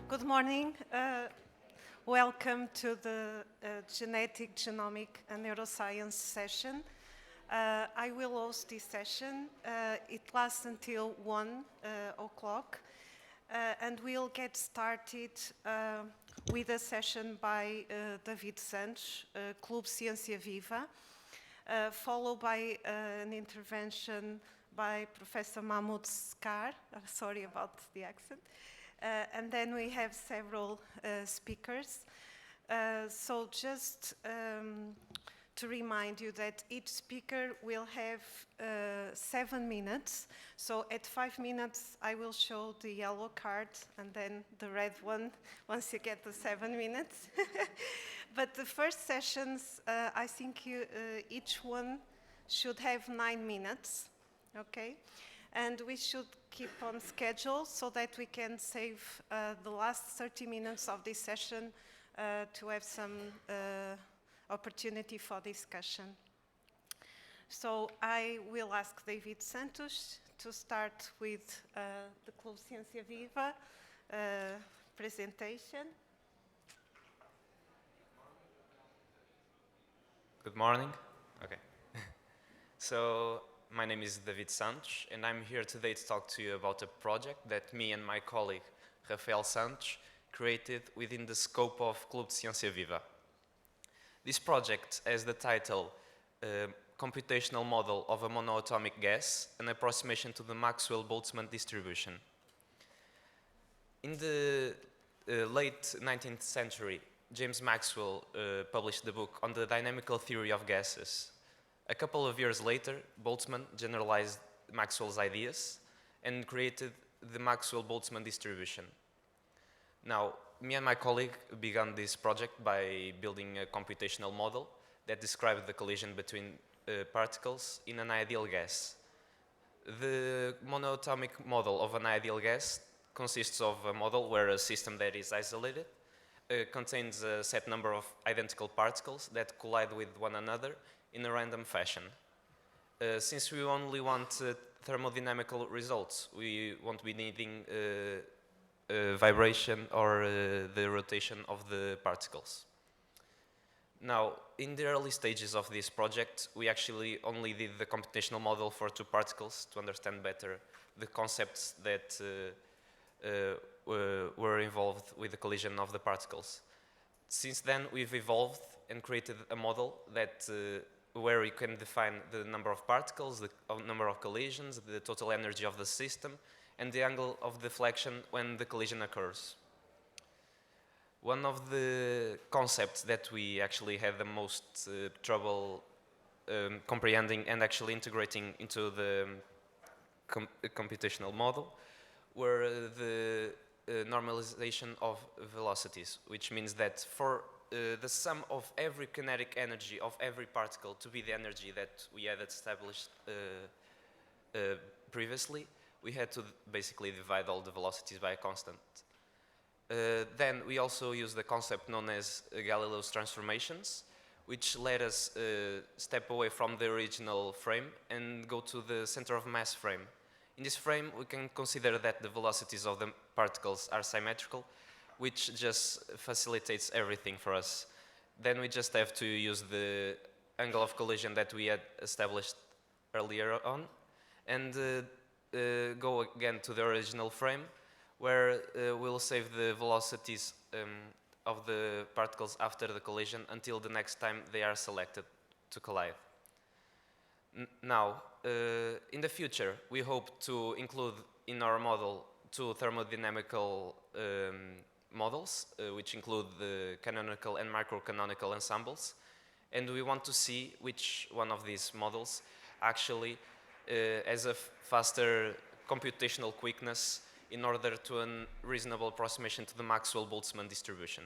Good morning. Welcome to the Genetic, Genomic and Neuroscience session. I will host this session. It lasts until 1 o'clock. And we'll get started with a session by David Santos, Clube, Ciência, Viva, followed by an intervention by Professor Mahmoud Sakr. Sorry about the accent. And then we have several speakers. So just to remind you that each speaker will have 7 minutes. So at 5 minutes, I will show the yellow card and then the red one once you get the 7 minutes. But the first sessions, I think each one should have 9 minutes, okay? And we should keep on schedule so that we can save the last 30 minutes of this session to have some opportunity for discussion. So I will ask David Santos to start with the Clube Ciência Viva presentation. Good morning. Okay. So my name is David Santos, and I'm here today to talk to you about a project that me and my colleague Rafael Santos created within the scope of Clube Ciência Viva. This project has the title Computational Model of a Monoatomic Gas, an Approximation to the Maxwell-Boltzmann Distribution. In the late 19th century, James Maxwell published the book on the dynamical theory of gases. A couple of years later, Boltzmann generalized Maxwell's ideas and created the Maxwell-Boltzmann distribution. Now, me and my colleague began this project by building a computational model that described the collision between particles in an ideal gas. The monoatomic model of an ideal gas consists of a model where a system that is isolated contains a set number of identical particles that collide with one another in a random fashion. Since we only want thermodynamical results, we won't be needing vibration or the rotation of the particles. Now, in the early stages of this project, we actually only did the computational model for 2 particles to understand better the concepts that were involved with the collision of the particles. Since then, we've evolved and created a model that where we can define the number of particles, the number of collisions, the total energy of the system, and the angle of deflection when the collision occurs. One of the concepts that we actually had the most trouble comprehending and actually integrating into the computational model were the normalization of velocities, which means that for the sum of every kinetic energy of every particle to be the energy that we had established previously, we had to basically divide all the velocities by a constant. Then we also used the concept known as Galileo's transformations, which let us step away from the original frame and go to the center of mass frame. In this frame, we can consider that the velocities of the particles are symmetrical, which just facilitates everything for us. Then we just have to use the angle of collision that we had established earlier on and go again to the original frame, where we'll save the velocities of the particles after the collision until the next time they are selected to collide. Now, in the future, we hope to include in our model 2 thermodynamical models, which include the canonical and microcanonical ensembles, and we want to see which one of these models actually has a faster computational quickness in order to a reasonable approximation to the Maxwell-Boltzmann distribution.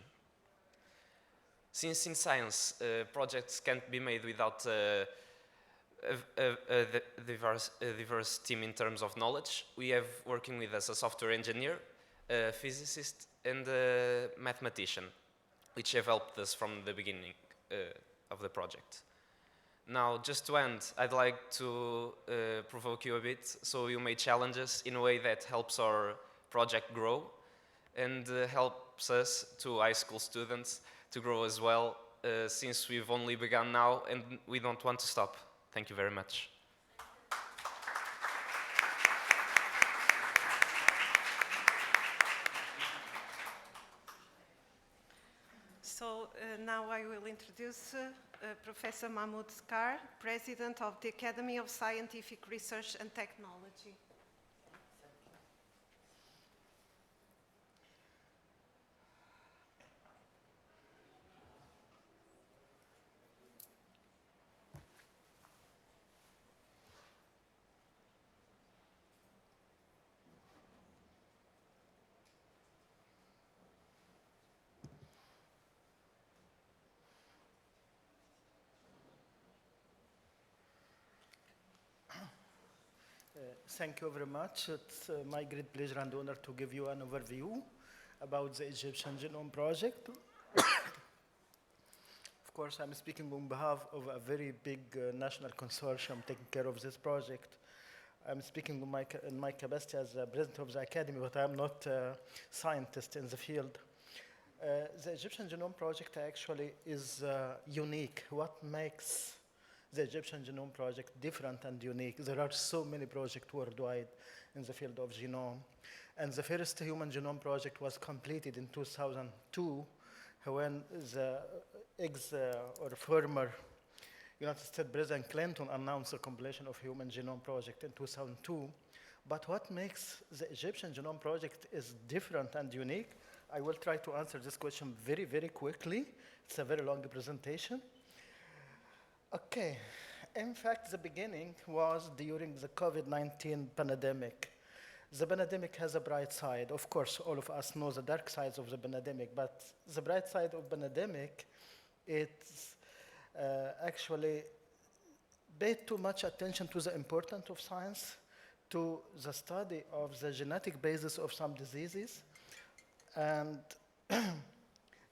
Since in science, projects can't be made without a diverse team in terms of knowledge, we have working with us a software engineer, a physicist, and a mathematician, which have helped us from the beginning of the project. Now, just to end, I'd like to provoke you a bit, so you may challenge us in a way that helps our project grow and helps us, to high school students, to grow as well, since we've only begun now and we don't want to stop. Thank you very much. So now I will introduce Professor Mahmoud Sakr, President of the Academy of Scientific Research and Technology. Thank you very much. It's my great pleasure and honor to give you an overview about the Egyptian Genome Project. Of course, I'm speaking on behalf of a very big national consortium taking care of this project. I'm speaking in my capacity as president of the academy, but I'm not a scientist in the field. The Egyptian Genome Project actually is unique. What makes the Egyptian Genome Project different and unique? There are so many projects worldwide in the field of genome. And the first human genome project was completed in 2002 when the former United States President Clinton announced the completion of human genome project in 2002. But what makes the Egyptian Genome Project is different and unique? I will try to answer this question very, very quickly. It's a very long presentation. Okay, in fact, the beginning was during the COVID-19 pandemic. The pandemic has a bright side. Of course, all of us know the dark sides of the pandemic, but the bright side of pandemic, it's actually paid too much attention to the importance of science, to the study of the genetic basis of some diseases, and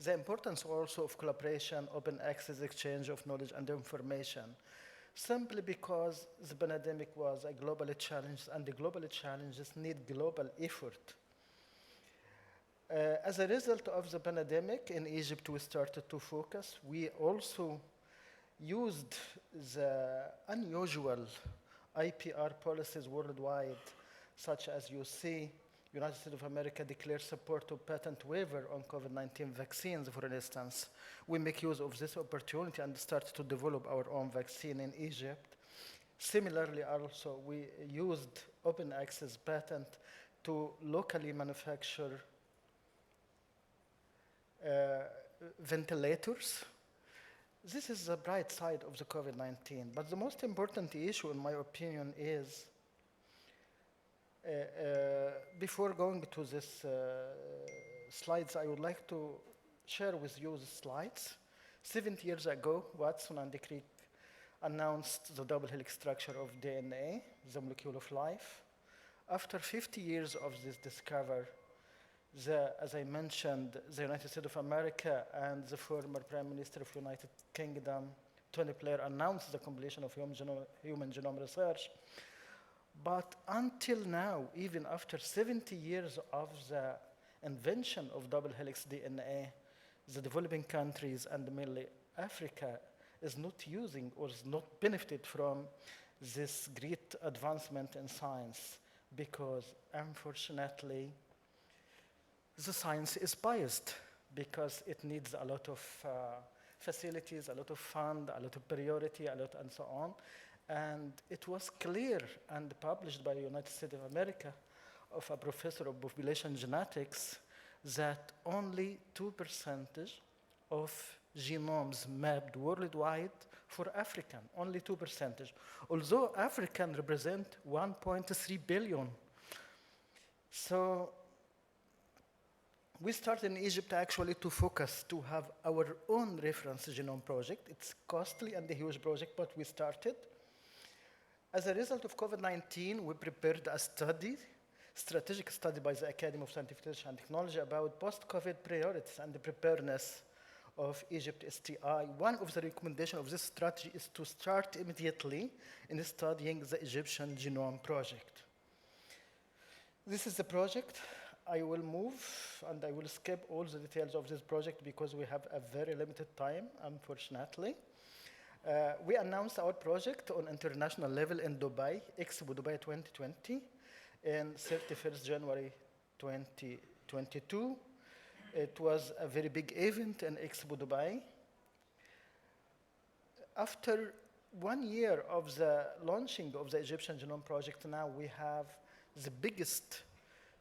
the importance also of collaboration, open access, exchange of knowledge and information, simply because the pandemic was a global challenge, and the global challenges need global effort. As a result of the pandemic, in Egypt we started to focus. We also used the unusual IPR policies worldwide, such as you see, United States of America declared support to patent waiver on COVID-19 vaccines, for instance. We make use of this opportunity and start to develop our own vaccine in Egypt. Similarly, also, we used open access patent to locally manufacture ventilators. This is the bright side of the COVID-19, but the most important issue, in my opinion, is before going to this slides, I would like to share with you the slides. 70 years ago, Watson and Crick announced the double helix structure of DNA, the molecule of life. After 50 years of this discovery, as I mentioned, the United States of America and the former Prime Minister of United Kingdom, Tony Blair, announced the completion of human genome research. But until now, even after 70 years of the invention of double helix DNA, the developing countries and mainly Africa is not using or is not benefited from this great advancement in science, because unfortunately, the science is biased, because it needs a lot of facilities, a lot of fund, a lot of priority, a lot and so on. And it was clear and published by the United States of America of a professor of population genetics that only 2% of genomes mapped worldwide for African, only 2%. Although African represent 1.3 billion. So we started in Egypt actually to focus, to have our own reference genome project. It's costly and a huge project, but we started. As a result of COVID-19, we prepared a strategic study by the Academy of Scientific Research and Technology about post-COVID priorities and the preparedness of Egypt STI. One of the recommendations of this strategy is to start immediately in studying the Egyptian Genome Project. This is the project. I will move and I will skip all the details of this project because we have a very limited time, unfortunately. We announced our project on international level in Dubai, Expo Dubai 2020, in 31st January 2022. It was a very big event in Expo Dubai. After 1 year of the launching of the Egyptian Genome Project, now we have the biggest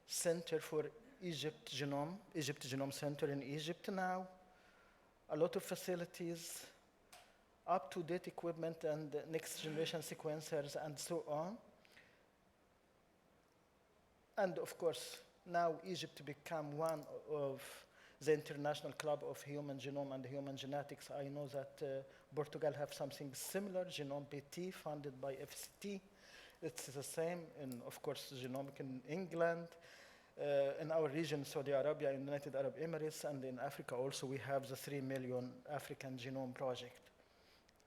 center for Egypt Genome Center in Egypt now, a lot of facilities, up-to-date equipment and next generation sequencers and so on. And of course, now Egypt become one of the International Club of Human Genome and Human Genetics. I know that Portugal have something similar, Genome PT, funded by FCT. It's the same in, of course, Genómica in England. In our region, Saudi Arabia, United Arab Emirates, and in Africa also, we have the 3 million African Genome Project.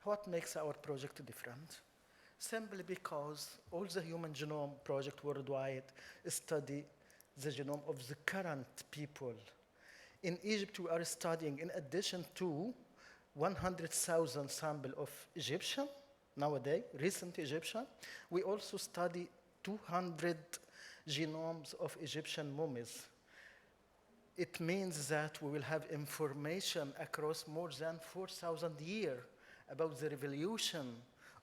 What makes our project different? Simply because all the Human Genome Project worldwide study the genome of the current people. In Egypt, we are studying, in addition to 100,000 sample of Egyptian, nowadays, recent Egyptian, we also study 200 genomes of Egyptian mummies. It means that we will have information across more than 4,000 years about the revolution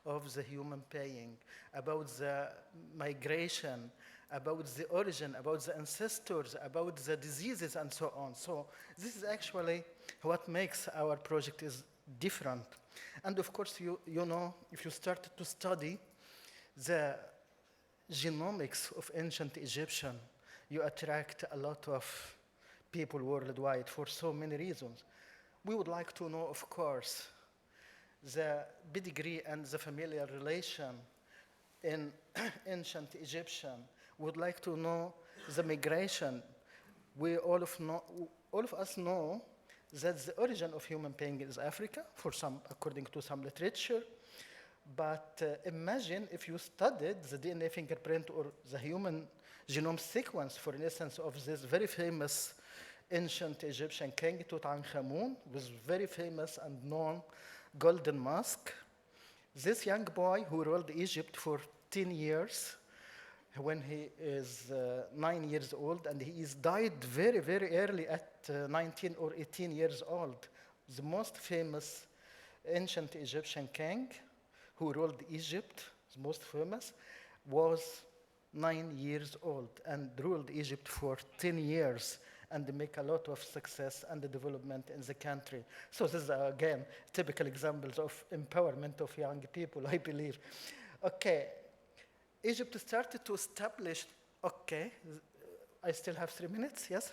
of the human being, about the migration, about the origin, about the ancestors, about the diseases, and so on. So this is actually what makes our project is different. And of course, you know, if you start to study the genomics of ancient Egyptian, you attract a lot of people worldwide for so many reasons. We would like to know, of course, the pedigree and the familial relation in ancient Egyptian. We would like to know the migration. All of us know that the origin of human being is Africa, according to some literature. But imagine if you studied the DNA fingerprint or the human genome sequence, for instance, of this very famous ancient Egyptian king, Tutankhamun, with very famous and known golden mask. This young boy who ruled Egypt for 10 years, when he is 9 years old, and he is died very, very early at 19 or 18 years old. The most famous ancient Egyptian king who ruled Egypt, the most famous, was 9 years old and ruled Egypt for 10 years and make a lot of success and development in the country. So this is, again, typical examples of empowerment of young people, I believe. Okay, Egypt started to establish, okay, I still have 3 minutes, yes?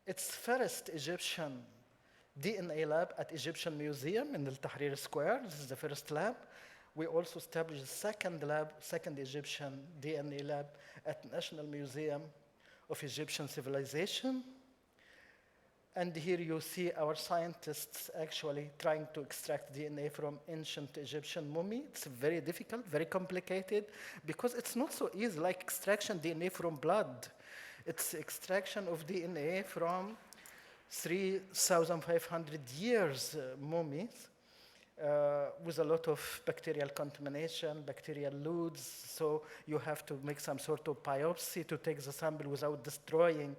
Its first Egyptian DNA lab at Egyptian Museum in the Tahrir Square. This is the first lab. We also established a second Egyptian DNA lab at National Museum of Egyptian Civilization. And here you see our scientists actually trying to extract DNA from ancient Egyptian mummy. It's very difficult, very complicated, because it's not so easy like extraction DNA from blood. It's extraction of DNA from 3,500 years mummies with a lot of bacterial contamination, bacterial loads. So you have to make some sort of biopsy to take the sample without destroying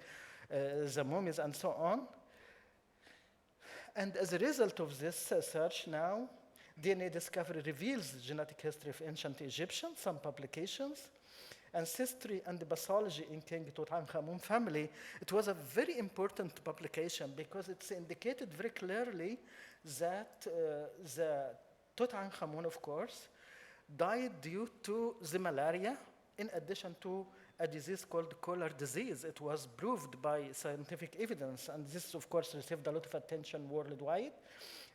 the mummies and so on. And as a result of this search now, DNA discovery reveals the genetic history of ancient Egyptians, some publications, ancestry and the pathology in King Tutankhamun family. It was a very important publication because it's indicated very clearly that the Tutankhamun, of course, died due to the malaria in addition to a disease called cholera disease. It was proved by scientific evidence, and this, of course, received a lot of attention worldwide.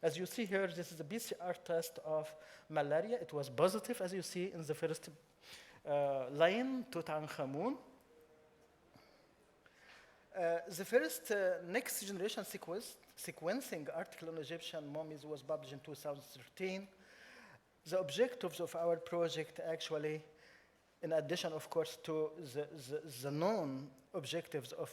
As you see here, this is a PCR test of malaria. It was positive, as you see in the first line, Tutankhamun. The first next generation sequencing article on Egyptian mummies was published in 2013. The objectives of our project actually, in addition, of course, to the known objectives of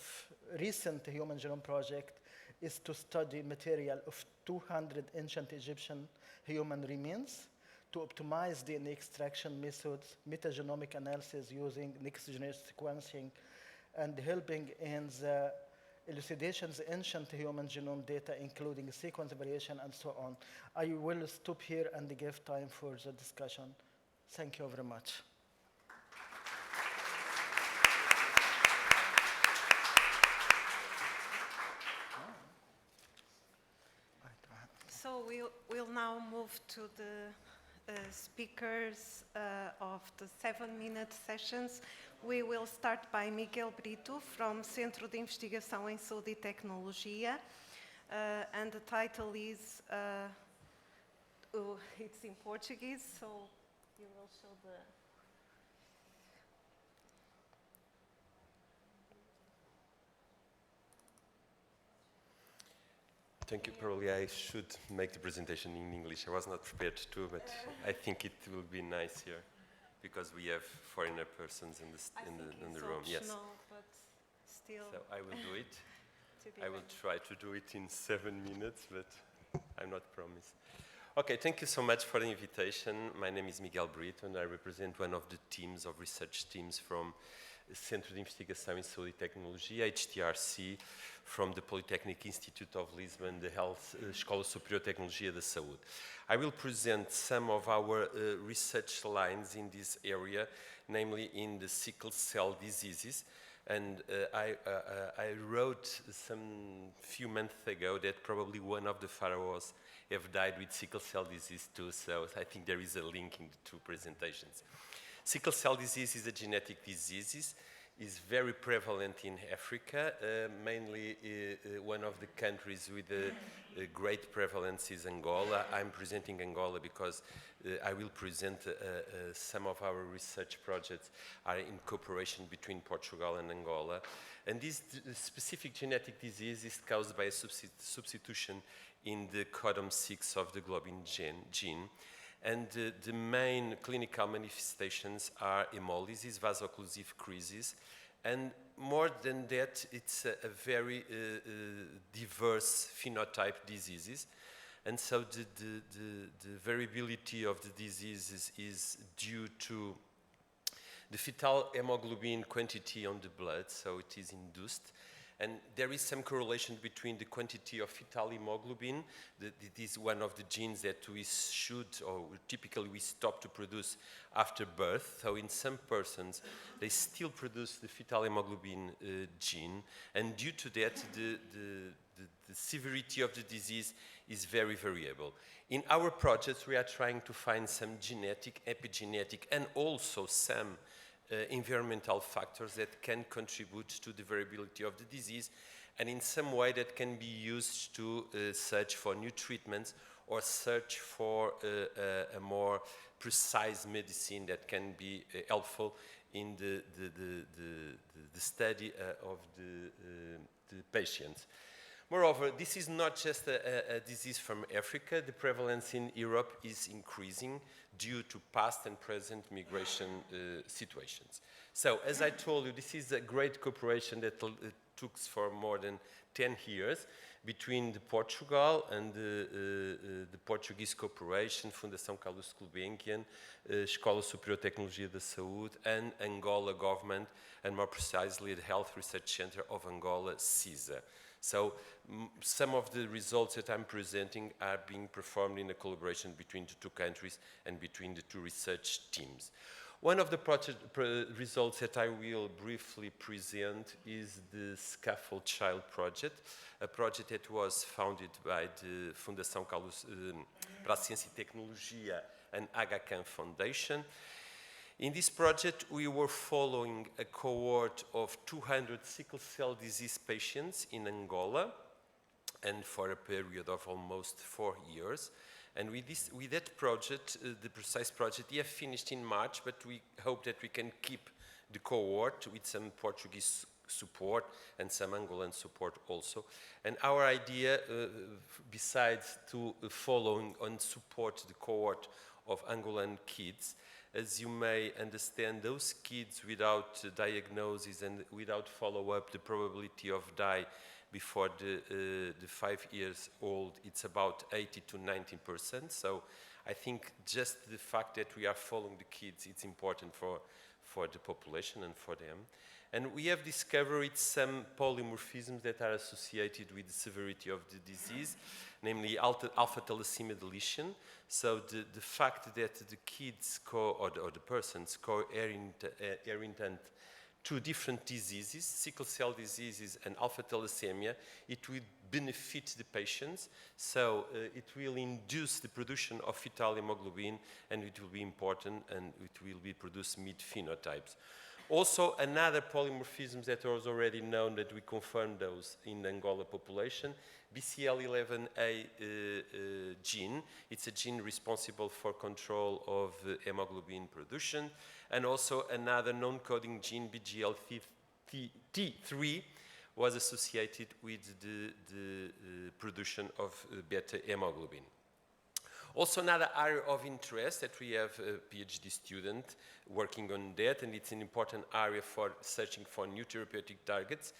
recent Human Genome Project, is to study material of 200 ancient Egyptian human remains, to optimize DNA extraction methods, metagenomic analysis using next-generation sequencing, and helping in the elucidation of the ancient human genome data, including sequence variation and so on. I will stop here and give time for the discussion. Thank you very much. So we'll now move to the speakers of the 7-minute sessions. We will start by Miguel Brito from Centro de Investigação em Saúde e Tecnologia. And the title is, it's in Portuguese, so you will show the... Thank you. Probably I should make the presentation in English. I was not prepared to, but I think it will be nice here because we have foreigner persons in the room. Yes. But still. So I will do it. I will try to do it in 7 minutes, but I'm not promised. Okay, thank you so much for the invitation. My name is Miguel Brito, and I represent one of the teams of research teams from Centro de Investigação em Saúde e Tecnologia, H&TRC, from the Polytechnic Institute of Lisbon, the Escolas Superior de Tecnologia da Saúde. I will present some of our research lines in this area, namely in the sickle cell diseases. And I wrote some few months ago that probably one of the pharaohs have died with sickle cell disease too, so I think there is a link in the two presentations. Sickle cell disease is a genetic disease. Is very prevalent in Africa, mainly one of the countries with a great prevalence is Angola. I'm presenting Angola because I will present some of our research projects are in cooperation between Portugal and Angola. And this specific genetic disease is caused by a substitution in the codon 6 of the globin gene. And the main clinical manifestations are hemolysis, vaso-occlusive crisis, and more than that, it's a very diverse phenotype diseases. And so the variability of the diseases is due to the fetal hemoglobin quantity on the blood, so it is induced. And there is some correlation between the quantity of fetal hemoglobin. It is one of the genes that we should, or typically we stop to produce after birth. So in some persons, they still produce the fetal hemoglobin gene. And due to that, the severity of the disease is very variable. In our projects, we are trying to find some genetic, epigenetic, and also some environmental factors that can contribute to the variability of the disease, and in some way that can be used to search for new treatments or search for a more precise medicine that can be helpful in the study of the patients. Moreover, this is not just a disease from Africa. The prevalence in Europe is increasing due to past and present migration situations. So, as I told you, this is a great cooperation that took for more than 10 years between Portugal and the Portuguese Corporation, Fundação Carlos Gulbenkian, Escola Superior de Tecnologia da Saúde, and Angola government, and more precisely the Health Research Center of Angola, CISA. So some of the results that I'm presenting are being performed in a collaboration between the two countries and between the two research teams. One of the results that I will briefly present is the Scaffold Child Project, a project that was founded by the Fundação Carlos para a Ciência e Tecnologia and H&TRC Foundation. In this project, we were following a cohort of 200 sickle cell disease patients in Angola, and for a period of almost 4 years. And with that project, the precise project, we have finished in March, but we hope that we can keep the cohort with some Portuguese support and some Angolan support also. And our idea, besides to following and support the cohort of Angolan kids, as you may understand, those kids without diagnosis and without follow-up, the probability of die before the 5 years old, it's about 80 to 90%. So I think just the fact that we are following the kids, it's important for the population and for them. And we have discovered some polymorphisms that are associated with the severity of the disease, namely alpha thalassemia deletion. So the fact that the kids or the persons co-inherit two different diseases, sickle cell diseases and alpha thalassemia, it will benefit the patients. So it will induce the production of fetal hemoglobin, and it will be important, and it will be produce mid phenotypes. Also, another polymorphism that was already known that we confirmed those in the Angola population, BCL11A gene. It's a gene responsible for control of hemoglobin production, and also another non-coding gene, BGLT3, was associated with the production of beta hemoglobin. Also, another area of interest that we have a PhD student working on that, and it's an important area for searching for new therapeutic targets.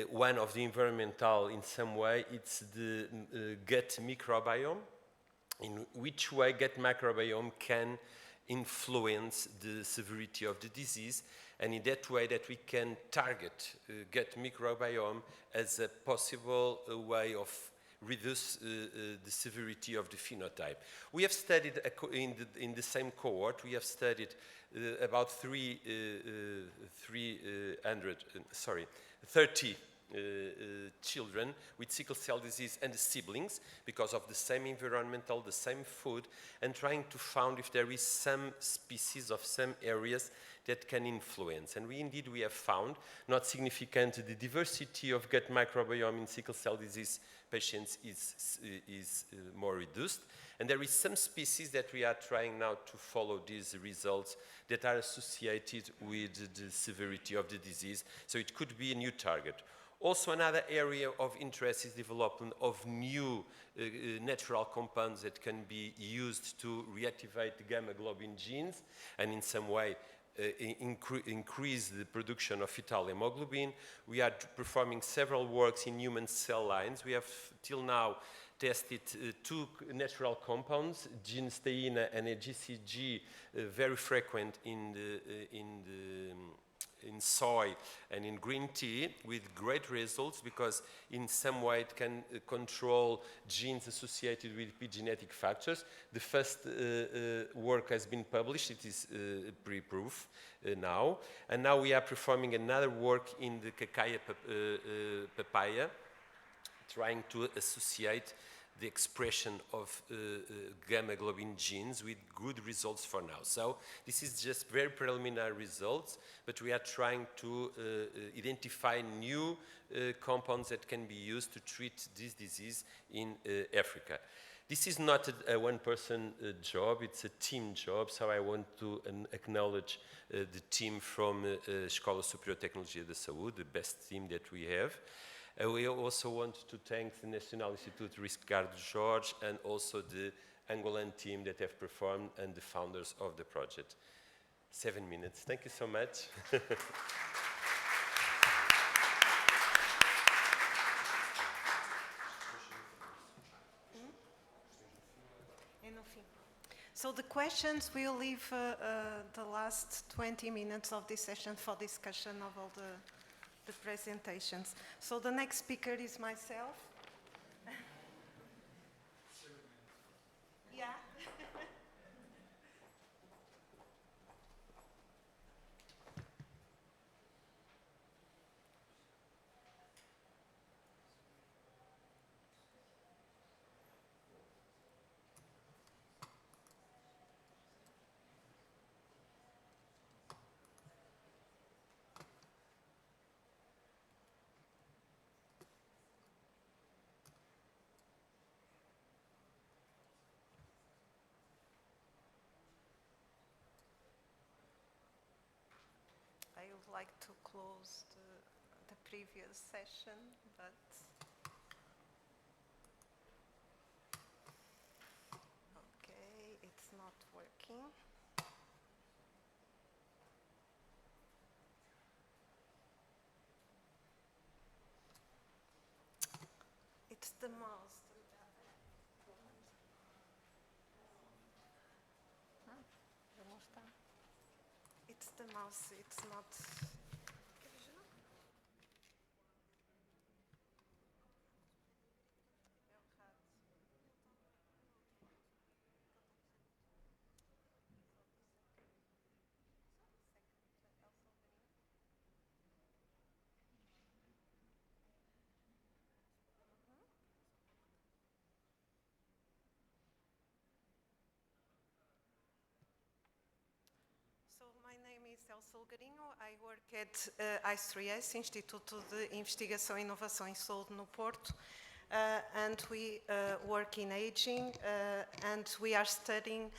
One of the environmental, in some way, it's the gut microbiome, in which way gut microbiome can influence the severity of the disease, and in that way that we can target gut microbiome as a possible way of reduce the severity of the phenotype. We have studied in the same cohort. We have studied about 30 children with sickle cell disease and siblings because of the same environmental, the same food, and trying to find if there is some species of some areas that can influence. And we have found, not significant, the diversity of gut microbiome in sickle cell disease patients is more reduced. And there is some species that we are trying now to follow these results that are associated with the severity of the disease. So it could be a new target. Also, another area of interest is development of new natural compounds that can be used to reactivate the gamma globin genes and in some way increase the production of fetal hemoglobin. We are performing several works in human cell lines. We have till now tested two natural compounds, gensteina and a GCG, very frequent in soy and in green tea, with great results because in some way it can control genes associated with epigenetic factors. The first work has been published. It is pre-proof now. And now we are performing another work in the cacao papaya, trying to associate the expression of gamma globin genes with good results for now. So this is just very preliminary results, but we are trying to identify new compounds that can be used to treat this disease in Africa. This is not a one-person job, it's a team job, so I want to acknowledge the team from Escolas Superior de Tecnologia da Saúde, the best team that we have. We also want to thank the National Institute Ricardo Jorge and also the Angolan team that have performed and the founders of the project. 7 minutes. Thank you so much. So the questions, we'll leave the last 20 minutes of this session for discussion of all the presentations. So the next speaker is myself. Yeah. I would like to close the previous session, but okay, it's not working. It's the mouse. It's the mouse, it's not. So my name is Elsa Algarinho. I work at I3S, Instituto de Investigação e Inovação em Saúde no Porto, and we work in aging, and we are studying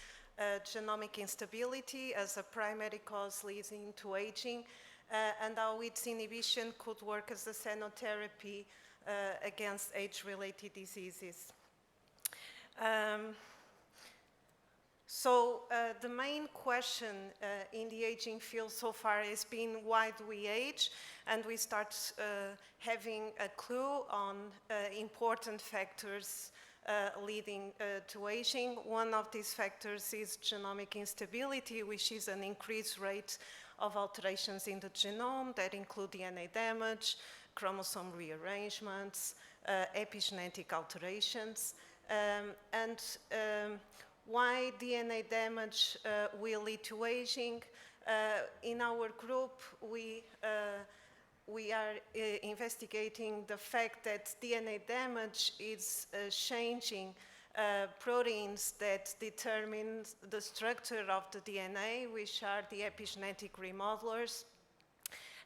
genomic instability as a primary cause leading to aging, and how its inhibition could work as a xenotherapy against age-related diseases. So the main question in the aging field so far has been why do we age? And we start having a clue on important factors leading to aging. One of these factors is genomic instability, which is an increased rate of alterations in the genome that include DNA damage, chromosome rearrangements, epigenetic alterations, why DNA damage will lead to aging. In our group, we are investigating the fact that DNA damage is changing proteins that determine the structure of the DNA, which are the epigenetic remodelers.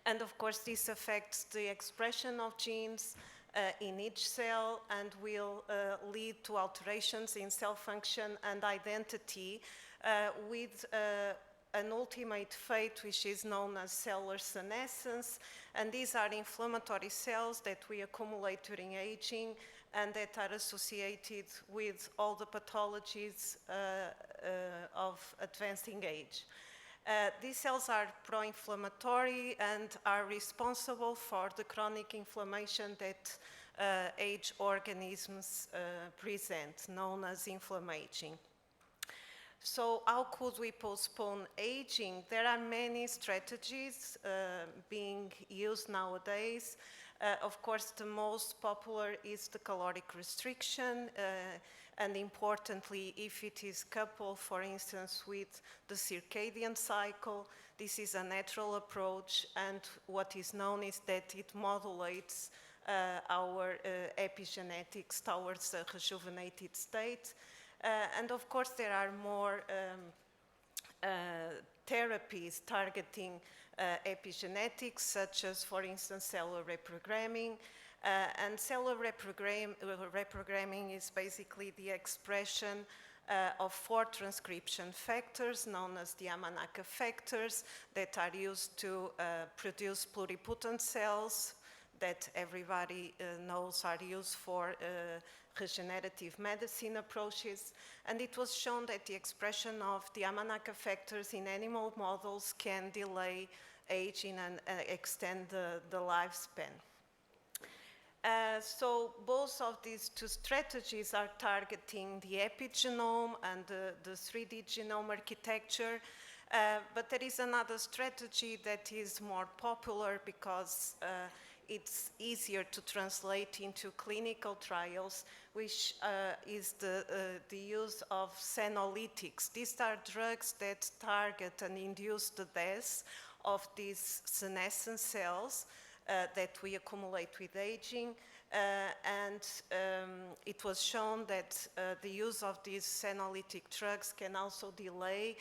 And of course, this affects the expression of genes in each cell and will lead to alterations in cell function and identity with an ultimate fate which is known as cellular senescence. And these are inflammatory cells that we accumulate during aging and that are associated with all the pathologies of advancing age. These cells are pro-inflammatory and are responsible for the chronic inflammation that age organisms present, known as inflammaging. So how could we postpone aging? There are many strategies being used nowadays. Of course, the most popular is the caloric restriction, and importantly, if it is coupled, for instance, with the circadian cycle, this is a natural approach, and what is known is that it modulates our epigenetics towards a rejuvenated state. And of course, there are more therapies targeting epigenetics, such as, for instance, cellular reprogramming. And cellular reprogramming is basically the expression of 4 transcription factors known as the Yamanaka factors that are used to produce pluripotent cells that everybody knows are used for regenerative medicine approaches. And it was shown that the expression of the Yamanaka factors in animal models can delay aging and extend the lifespan. So both of these 2 strategies are targeting the epigenome and the 3D genome architecture, but there is another strategy that is more popular because it's easier to translate into clinical trials, which is the use of senolytics. These are drugs that target and induce the death of these senescent cells that we accumulate with aging, and it was shown that the use of these senolytic drugs can also delay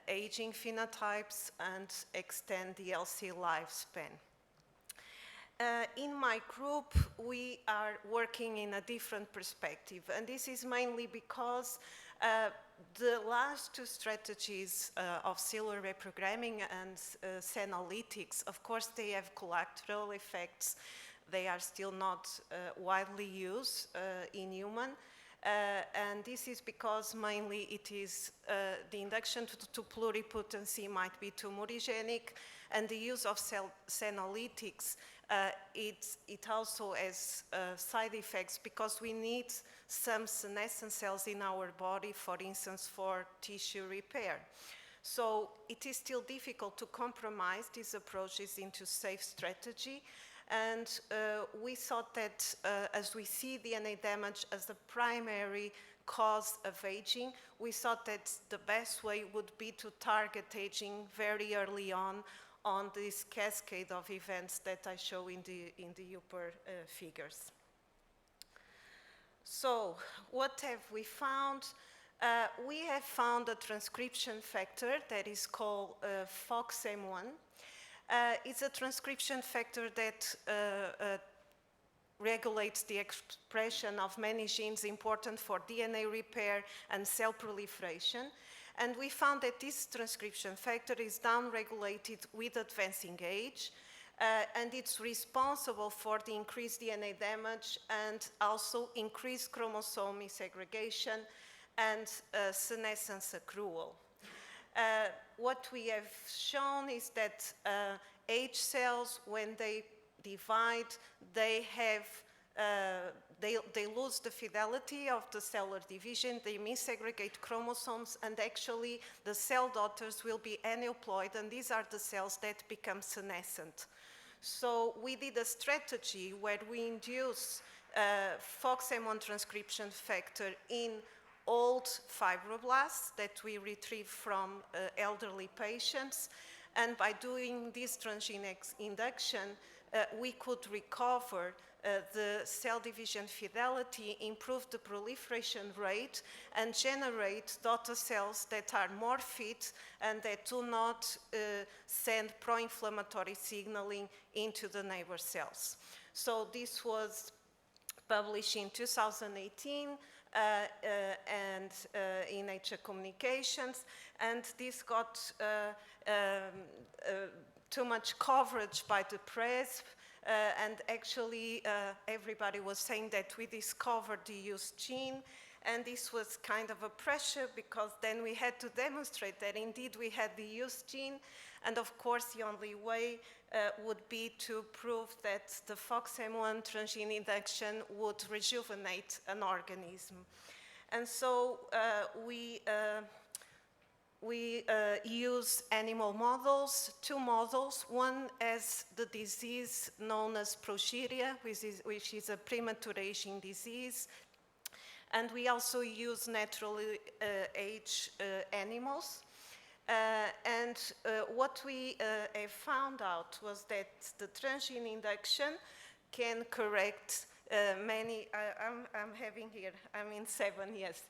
aging phenotypes and extend the healthy lifespan. In my group, we are working in a different perspective, and this is mainly because The last two strategies of cellular reprogramming and senolytics, of course, they have collateral effects. They are still not widely used in human. And this is because mainly it is the induction to pluripotency might be tumorigenic, and the use of senolytics, it also has side effects because we need some senescent cells in our body, for instance, for tissue repair. So it is still difficult to compromise these approaches into safe strategy. And we thought that as we see DNA damage as the primary cause of aging, we thought that the best way would be to target aging very early on this cascade of events that I show in the upper figures. So what have we found? We have found a transcription factor that is called FOXM1. It's a transcription factor that regulates the expression of many genes important for DNA repair and cell proliferation. And we found that this transcription factor is downregulated with advancing age, and it's responsible for the increased DNA damage and also increased chromosome segregation and senescence accrual. What we have shown is that age cells, when they divide, they lose the fidelity of the cellular division, they missegregate chromosomes, and actually the cell daughters will be aneuploid, and these are the cells that become senescent. So we did a strategy where we induce FOXM1 transcription factor in old fibroblasts that we retrieve from elderly patients, and by doing this transgene induction, we could recover the cell division fidelity, improve the proliferation rate, and generate daughter cells that are more fit and that do not send pro-inflammatory signaling into the neighbor cells. So this was published in 2018 and in Nature Communications, and this got too much coverage by the press. And actually, everybody was saying that we discovered the used gene, and this was kind of a pressure because then we had to demonstrate that indeed we had the used gene, and of course the only way would be to prove that the FOXM1 transgene induction would rejuvenate an organism. And so we use animal models, two models. One has the disease known as progeria, which is a premature aging disease. And we also use naturally aged animals. And what we have found out was that the transgene induction can correct many, I'm having here, I'm in 7 years.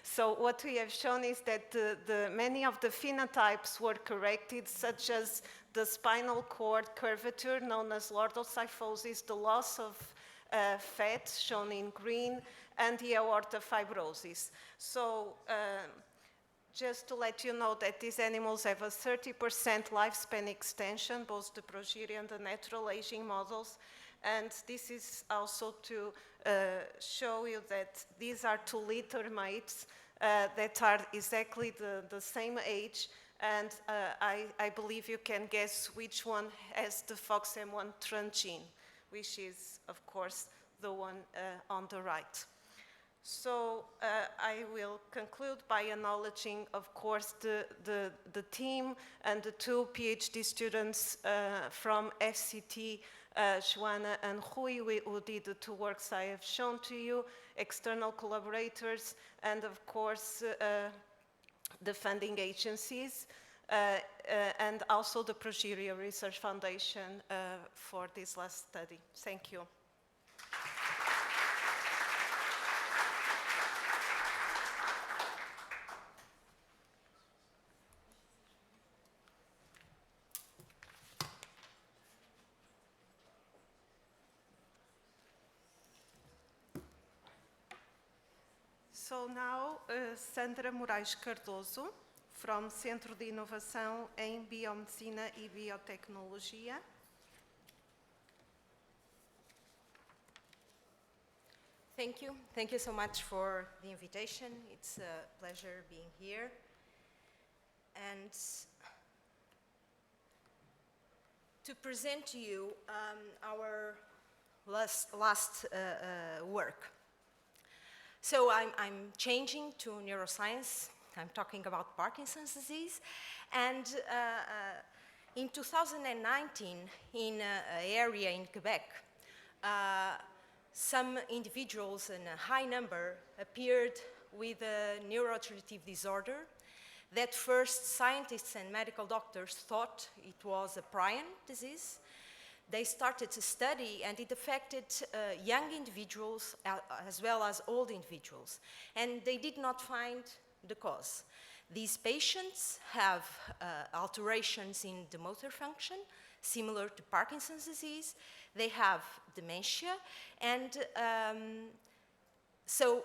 So what we have shown is that many of the phenotypes were corrected, such as the spinal cord curvature known as lordocyphosis, the loss of fat shown in green, and the aorta fibrosis. So just to let you know that these animals have a 30% lifespan extension, both the progeria and the natural aging models. And this is also to show you that these are two litter mates that are exactly the same age. And I believe you can guess which one has the FOXM1 transgene, which is, of course, the one on the right. So I will conclude by acknowledging, of course, the team and the two PhD students from FCT, Joanna and Rui, who did the two works I have shown to you, external collaborators, and of course the funding agencies, and also the Progeria Research Foundation for this last study. Thank you. So now, Sandra Moraes Cardoso, from Centro de Inovação em Biomedicina e Biotecnologia. Thank you. Thank you so much for the invitation. It's a pleasure being here. And to present to you our last work. So I'm changing to neuroscience. I'm talking about Parkinson's disease. And in 2019, in an area in Quebec, some individuals in a high number appeared with a neurodegenerative disorder that first scientists and medical doctors thought it was a prion disease. They started to study, and it affected young individuals as well as old individuals. And they did not find the cause. These patients have alterations in the motor function, similar to Parkinson's disease. They have dementia, and so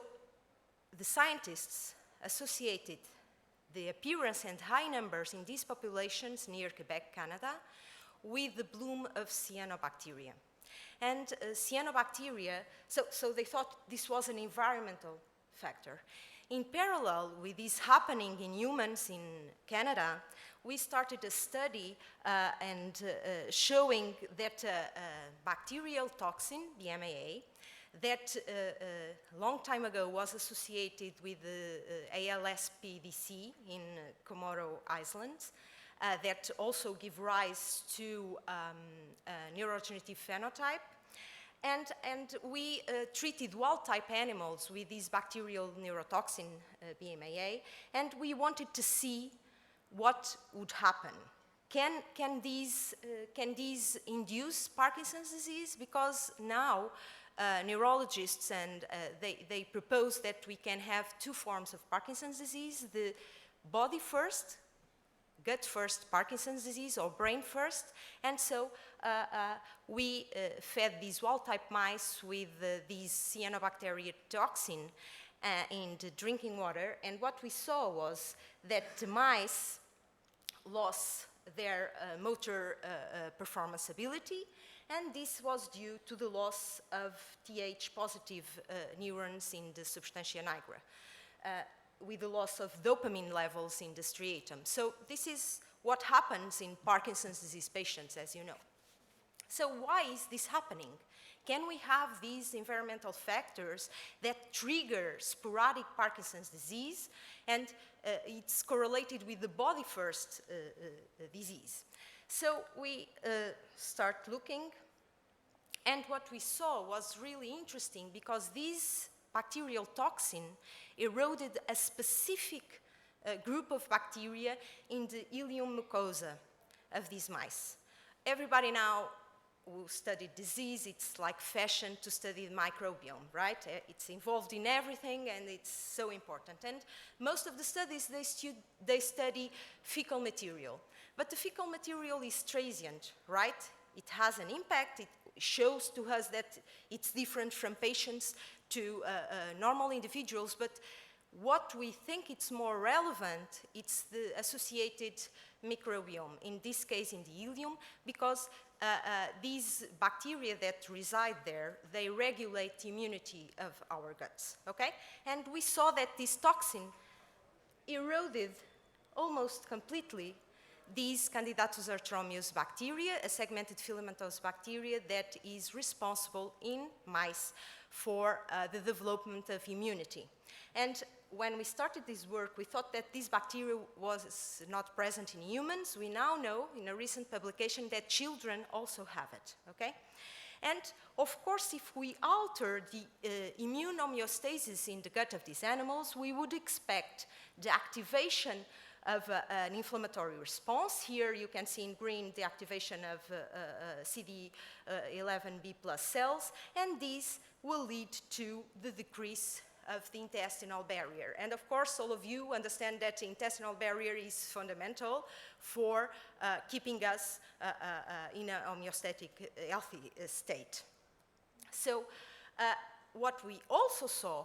the scientists associated the appearance and high numbers in these populations near Quebec, Canada, with the bloom of cyanobacteria. And cyanobacteria, so they thought this was an environmental factor. In parallel with this happening in humans in Canada, we started a study and showing that bacterial toxin, the MAA, that a long time ago was associated with the ALS-PDC in Comoro Islands, that also give rise to a neurodegenerative phenotype. And we treated wild-type animals with this bacterial neurotoxin, BMAA, and we wanted to see what would happen. Can these induce Parkinson's disease? Because now neurologists and they propose that we can have two forms of Parkinson's disease: the body first, gut first Parkinson's disease, or brain first. And so we fed these wild-type mice with these cyanobacteria toxin in the drinking water, and what we saw was that the mice lost their motor performance ability, and this was due to the loss of Th-positive neurons in the substantia nigra, with the loss of dopamine levels in the striatum. So this is what happens in Parkinson's disease patients, as you know. So why is this happening? Can we have these environmental factors that trigger sporadic Parkinson's disease, and it's correlated with the body first disease? So we start looking, and what we saw was really interesting, because this bacterial toxin eroded a specific group of bacteria in the ileum mucosa of these mice. Everybody now who studied disease, it's like fashion to study the microbiome, right? It's involved in everything, and it's so important. And most of the studies, they study fecal material. But the fecal material is transient, right? It has an impact. It shows to us that it's different from patients to normal individuals. But what we think it's more relevant, it's the associated microbiome, in this case in the ileum, because these bacteria that reside there, they regulate the immunity of our guts, okay? And we saw that this toxin eroded almost completely these Candidatus arthromius bacteria, a segmented filamentous bacteria that is responsible in mice for the development of immunity. And when we started this work, we thought that this bacteria was not present in humans. We now know, in a recent publication, that children also have it, okay? And of course, if we alter the immune homeostasis in the gut of these animals, we would expect the activation of an inflammatory response. Here you can see in green the activation of CD11B plus cells, and these will lead to the decrease of the intestinal barrier. And of course, all of you understand that the intestinal barrier is fundamental for keeping us in a homeostatic, healthy state. So what we also saw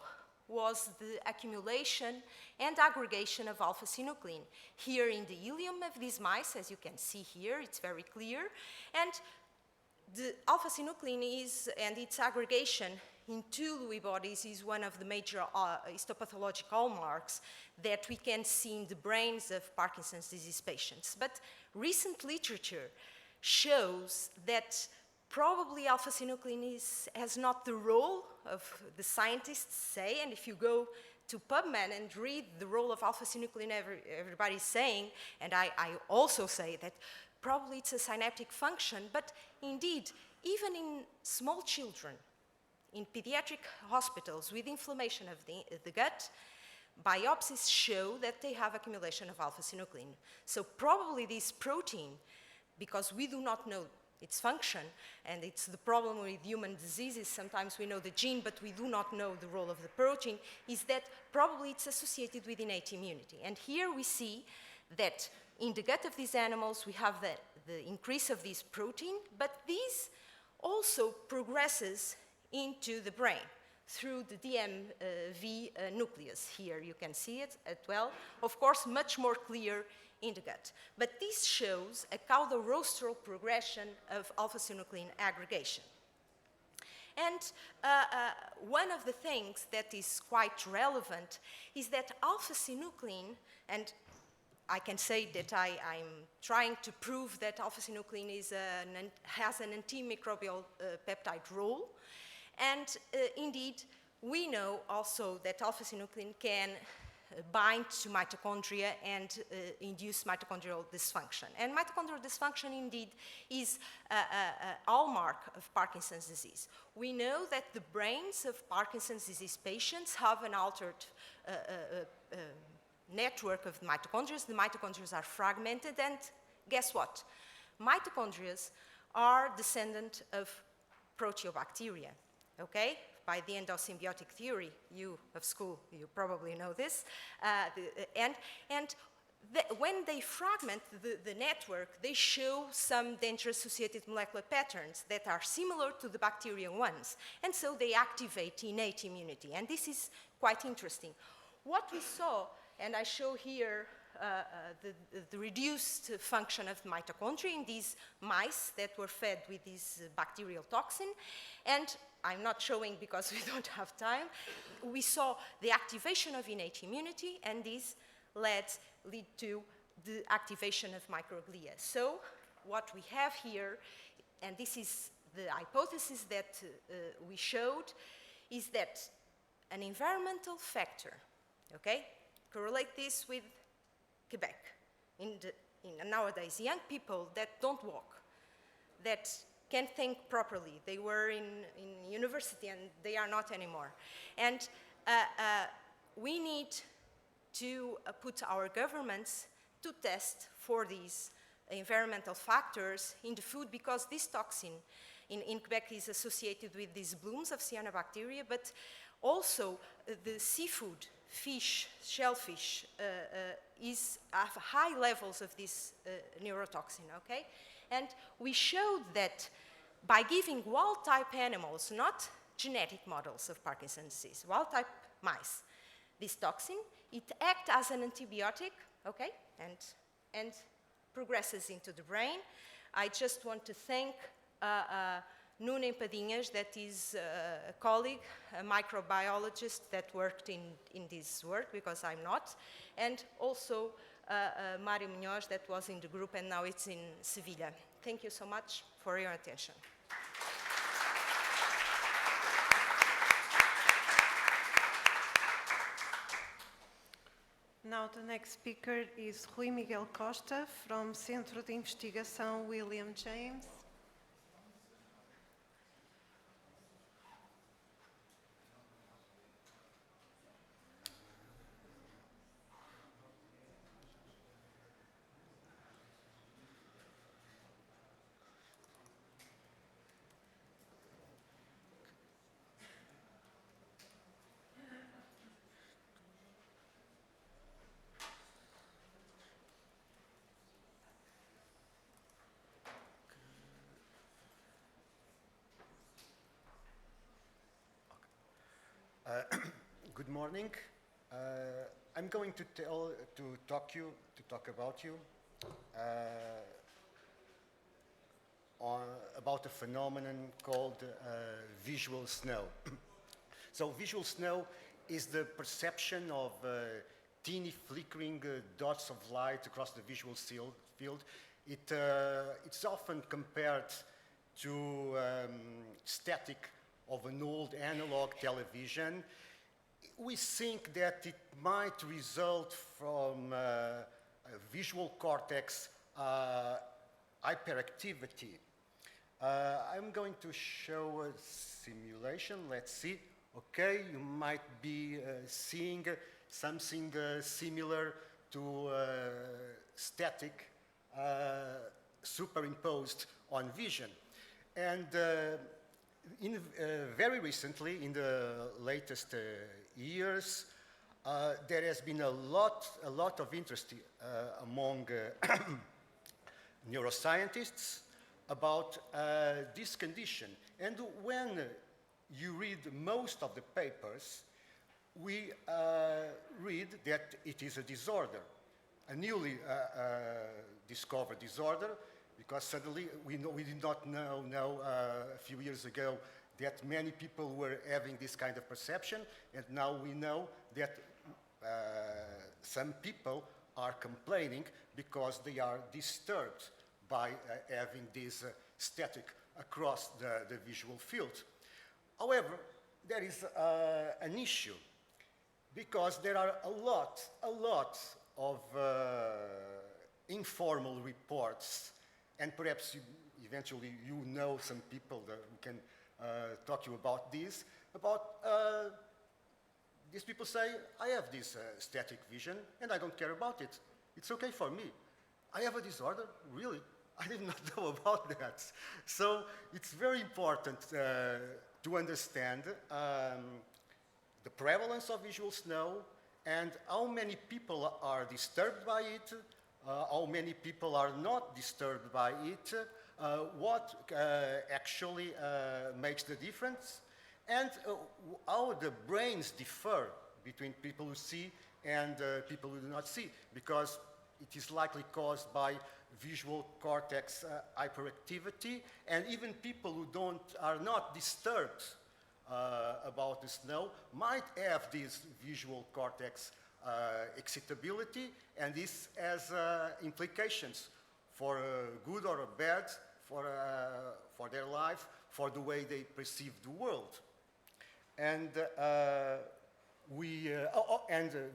was the accumulation and aggregation of alpha-synuclein. Here in the ileum of these mice, as you can see here, it's very clear. And the alpha-synuclein is, and its aggregation into Lewy bodies is one of the major histopathologic hallmarks that we can see in the brains of Parkinson's disease patients. But recent literature shows that probably alpha-synuclein has not the role of the scientists say, and if you go to PubMed and read the role of alpha-synuclein, everybody's saying, and I also say that probably it's a synaptic function, but indeed, even in small children, in pediatric hospitals with inflammation of the gut, biopsies show that they have accumulation of alpha-synuclein. So probably this protein, because we do not know its function, and it's the problem with human diseases, sometimes we know the gene, but we do not know the role of the protein, is that probably it's associated with innate immunity. And here we see that in the gut of these animals, we have the increase of this protein, but this also progresses into the brain through the DMV nucleus. Here you can see it as well. Of course, much more clear in the gut. But this shows a caudal-rostral progression of alpha-synuclein aggregation. And one of the things that is quite relevant is that alpha-synuclein, and I can say that I'm trying to prove that alpha-synuclein has an antimicrobial peptide role. And indeed, we know also that alpha-synuclein can bind to mitochondria and induce mitochondrial dysfunction. And mitochondrial dysfunction indeed is a hallmark of Parkinson's disease. We know that the brains of Parkinson's disease patients have an altered network of mitochondria. The mitochondria are fragmented, and guess what? Mitochondria are descendant of proteobacteria, okay? By the endosymbiotic theory, you of school, you probably know this. When they fragment the network, they show some danger-associated molecular patterns that are similar to the bacterial ones. And so they activate innate immunity. And this is quite interesting. What we saw, and I show here the reduced function of mitochondria in these mice that were fed with this bacterial toxin. And I'm not showing because we don't have time. We saw the activation of innate immunity, and this lead to the activation of microglia. So what we have here, and this is the hypothesis that we showed, is that an environmental factor, okay, correlate this with Quebec. Nowadays, young people that don't walk, that can't think properly. They were in university and they are not anymore. And we need to put our governments to test for these environmental factors in the food, because this toxin in Quebec is associated with these blooms of cyanobacteria, but also the seafood, fish, shellfish, have high levels of this neurotoxin, okay? And we showed that by giving wild-type animals, not genetic models of Parkinson's disease, wild-type mice, this toxin, it acts as an antibiotic, okay, and progresses into the brain. I just want to thank Nuno Empadinhas, that is a colleague, a microbiologist that worked in this work, because I'm not, and also Mário Munhoz, that was in the group, and now it's in Sevilla. Thank you so much for your attention. Now the next speaker is Rui Miguel Costa from Centro de Investigação William James. Good morning. I'm going to talk about you about a phenomenon called visual snow. So visual snow is the perception of teeny flickering dots of light across the visual field. It's often compared to static of an old analog television. We think that it might result from a visual cortex hyperactivity. I'm going to show a simulation. Let's see. Okay, you might be seeing something similar to static superimposed on vision. And very recently, in the latest years, there has been a lot of interest among neuroscientists about this condition. And when you read most of the papers, we read that it is a disorder, a newly discovered disorder, because suddenly we did not know a few years ago that many people were having this kind of perception, and now we know that some people are complaining because they are disturbed by having this static across the visual field. However, there is an issue, because there are a lot of informal reports, and perhaps eventually you know some people that can talk to you about this, these people say, I have this static vision and I don't care about it. It's okay for me. I have a disorder? Really? I did not know about that. So it's very important to understand the prevalence of visual snow and how many people are disturbed by it, how many people are not disturbed by it, what actually makes the difference, and how the brains differ between people who see and people who do not see, because it is likely caused by visual cortex hyperactivity, and even people who are not disturbed about the snow might have this visual cortex excitability, and this has implications for good or bad for their life, for the way they perceive the world. And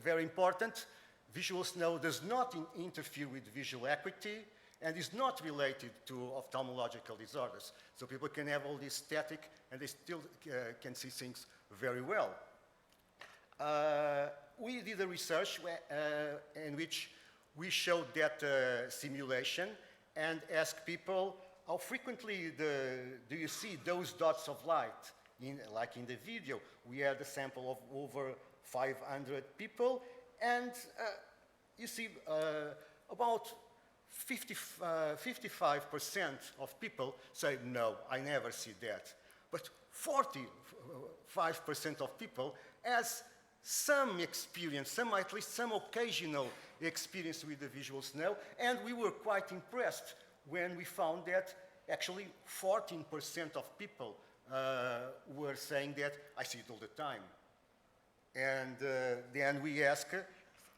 very important, visual snow does not interfere with visual acuity and is not related to ophthalmological disorders. So people can have all this static and they still can see things very well. We did a research in which we showed that simulation and asked people, how frequently do you see those dots of light? Like in the video, we had a sample of over 500 people, and you see about 55% of people say, no, I never see that. But 45% of people has some experience, at least some occasional experience with the visual snow, and we were quite impressed when we found that actually 14% of people were saying that I see it all the time. And then we ask,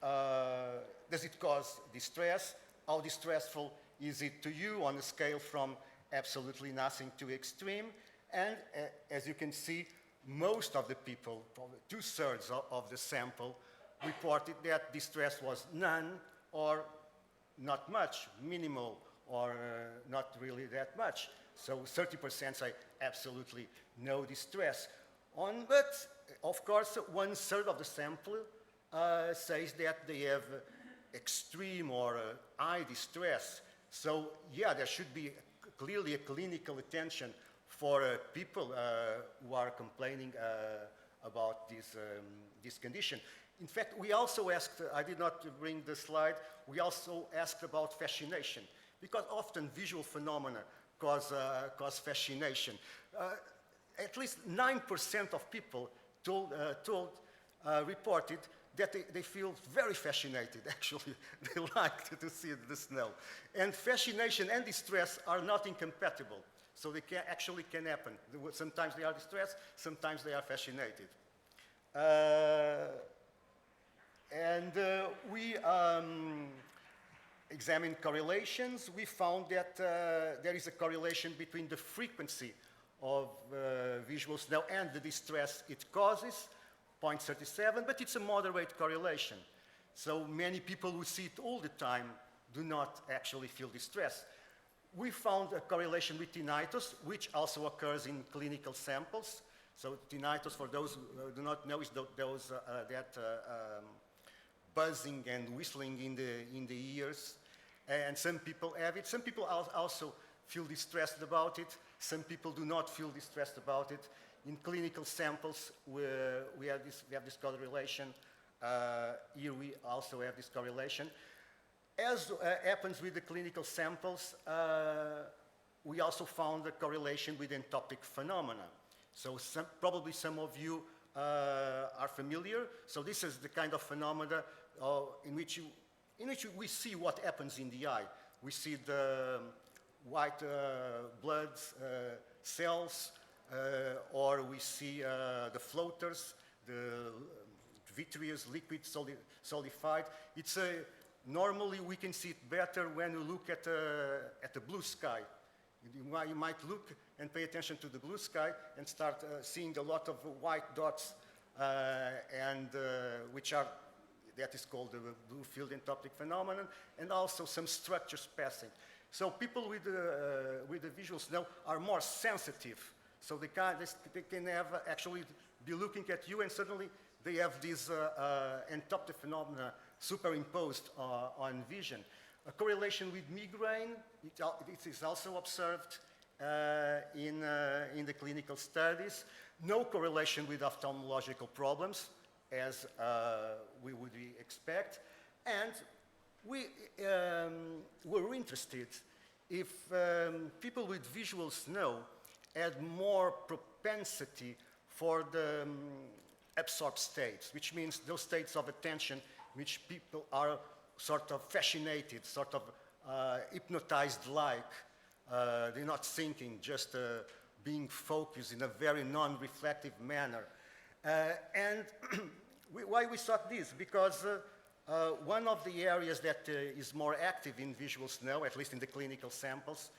does it cause distress? How distressful is it to you on a scale from absolutely nothing to extreme? And as you can see, most of the people, probably 2/3 of the sample, reported that distress was none or not much, minimal or not really that much. So 30% say absolutely no distress. But of course, 1/3 of the sample says that they have extreme or high distress. So yeah, there should be clearly a clinical attention for people who are complaining about this condition. In fact, we also asked, I did not bring the slide, we also asked about fascination, because often visual phenomena cause fascination. At least 9% of people told reported that they feel very fascinated, actually. They like to see the snow. And fascination and distress are not incompatible. So they actually can happen. Sometimes they are distressed, sometimes they are fascinated. We examined correlations. We found that there is a correlation between the frequency of visual snow and the distress it causes, 0.37, but it's a moderate correlation. So many people who see it all the time do not actually feel distress. We found a correlation with tinnitus, which also occurs in clinical samples. So tinnitus, for those who do not know, is that buzzing and whistling in the ears. And some people have it. Some people also feel distressed about it. Some people do not feel distressed about it. In clinical samples, we have this correlation. Here we also have this correlation. As happens with the clinical samples, we also found a correlation with entopic phenomena. So probably some of you are familiar. So this is the kind of phenomena in which we see what happens in the eye. We see the white blood cells, or we see the floaters, the vitreous liquid solidified. Normally we can see it better when we look at the blue sky. You might look and pay attention to the blue sky and start seeing a lot of white dots, that is called the blue field entopic phenomenon, and also some structures passing. So people with the visual snow are more sensitive. So they can have actually be looking at you, and suddenly they have these entopic phenomena superimposed on vision. A correlation with migraine, it is also observed in the clinical studies. No correlation with ophthalmological problems, as we would expect. And we were interested if people with visual snow had more propensity for the absorbed states, which means those states of attention which people are sort of fascinated, sort of hypnotized-like. They're not thinking, just being focused in a very non-reflective manner. And why we sought this? Because one of the areas that is more active in visual snow, at least in the clinical samples,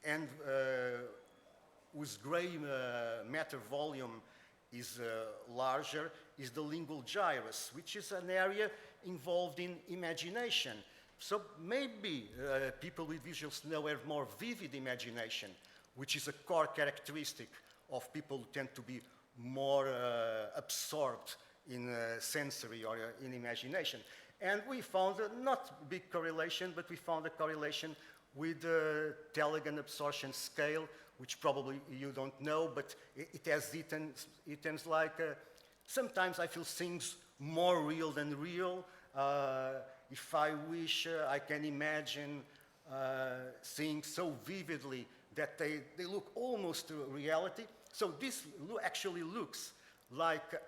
and whose gray matter volume is larger, is the lingual gyrus, which is an area involved in imagination. So maybe people with visual snow have more vivid imagination, which is a core characteristic of people who tend to be more absorbed in sensory or in imagination. And we found not big correlation, but we found a correlation with the Telegan absorption scale, which probably you don't know, but it has items like, sometimes I feel things more real than real. If I wish, I can imagine things so vividly that they look almost to reality. So this actually looks like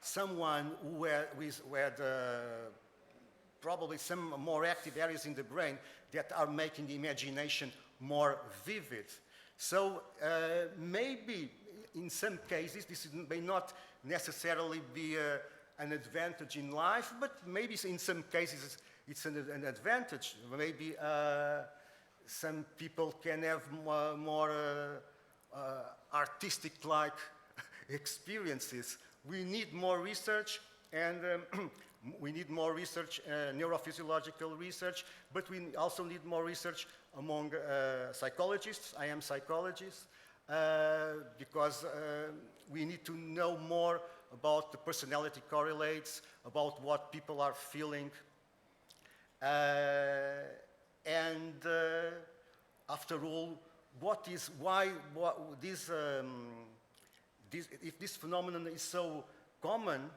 someone who had probably some more active areas in the brain that are making the imagination more vivid. So maybe in some cases this may not necessarily be an advantage in life, but maybe in some cases it's an advantage. Maybe some people can have more artistic-like experiences. We need more research, and we need more research, neurophysiological research, but we also need more research among psychologists. I am psychologist, because we need to know more about the personality correlates, about what people are feeling. After all, if this phenomenon is so common,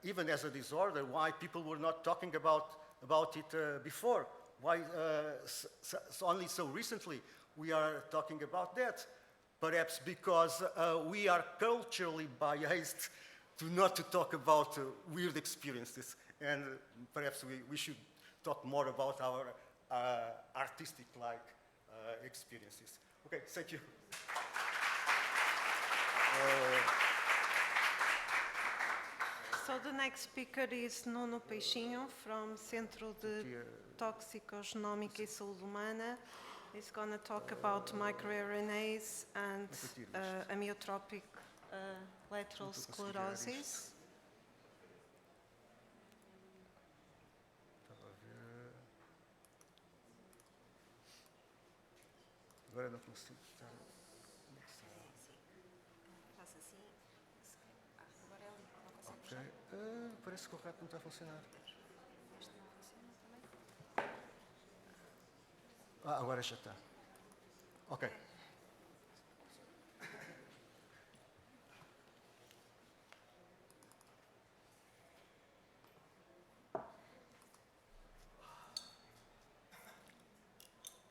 even as a disorder, why people were not talking about it before? Why only so recently we are talking about that? Perhaps because we are culturally biased not to talk about weird experiences, and perhaps we should talk more about our artistic-like experiences. Okay, thank you. So the next speaker is Nuno Peixinho from Centro de Toxicogenómica e Saúde Humana. He's going to talk about microRNAs and amyotrophic lateral sclerosis. Agora não consigo. Ok. Parece que o rato não está a funcionar. Agora já está. Ok.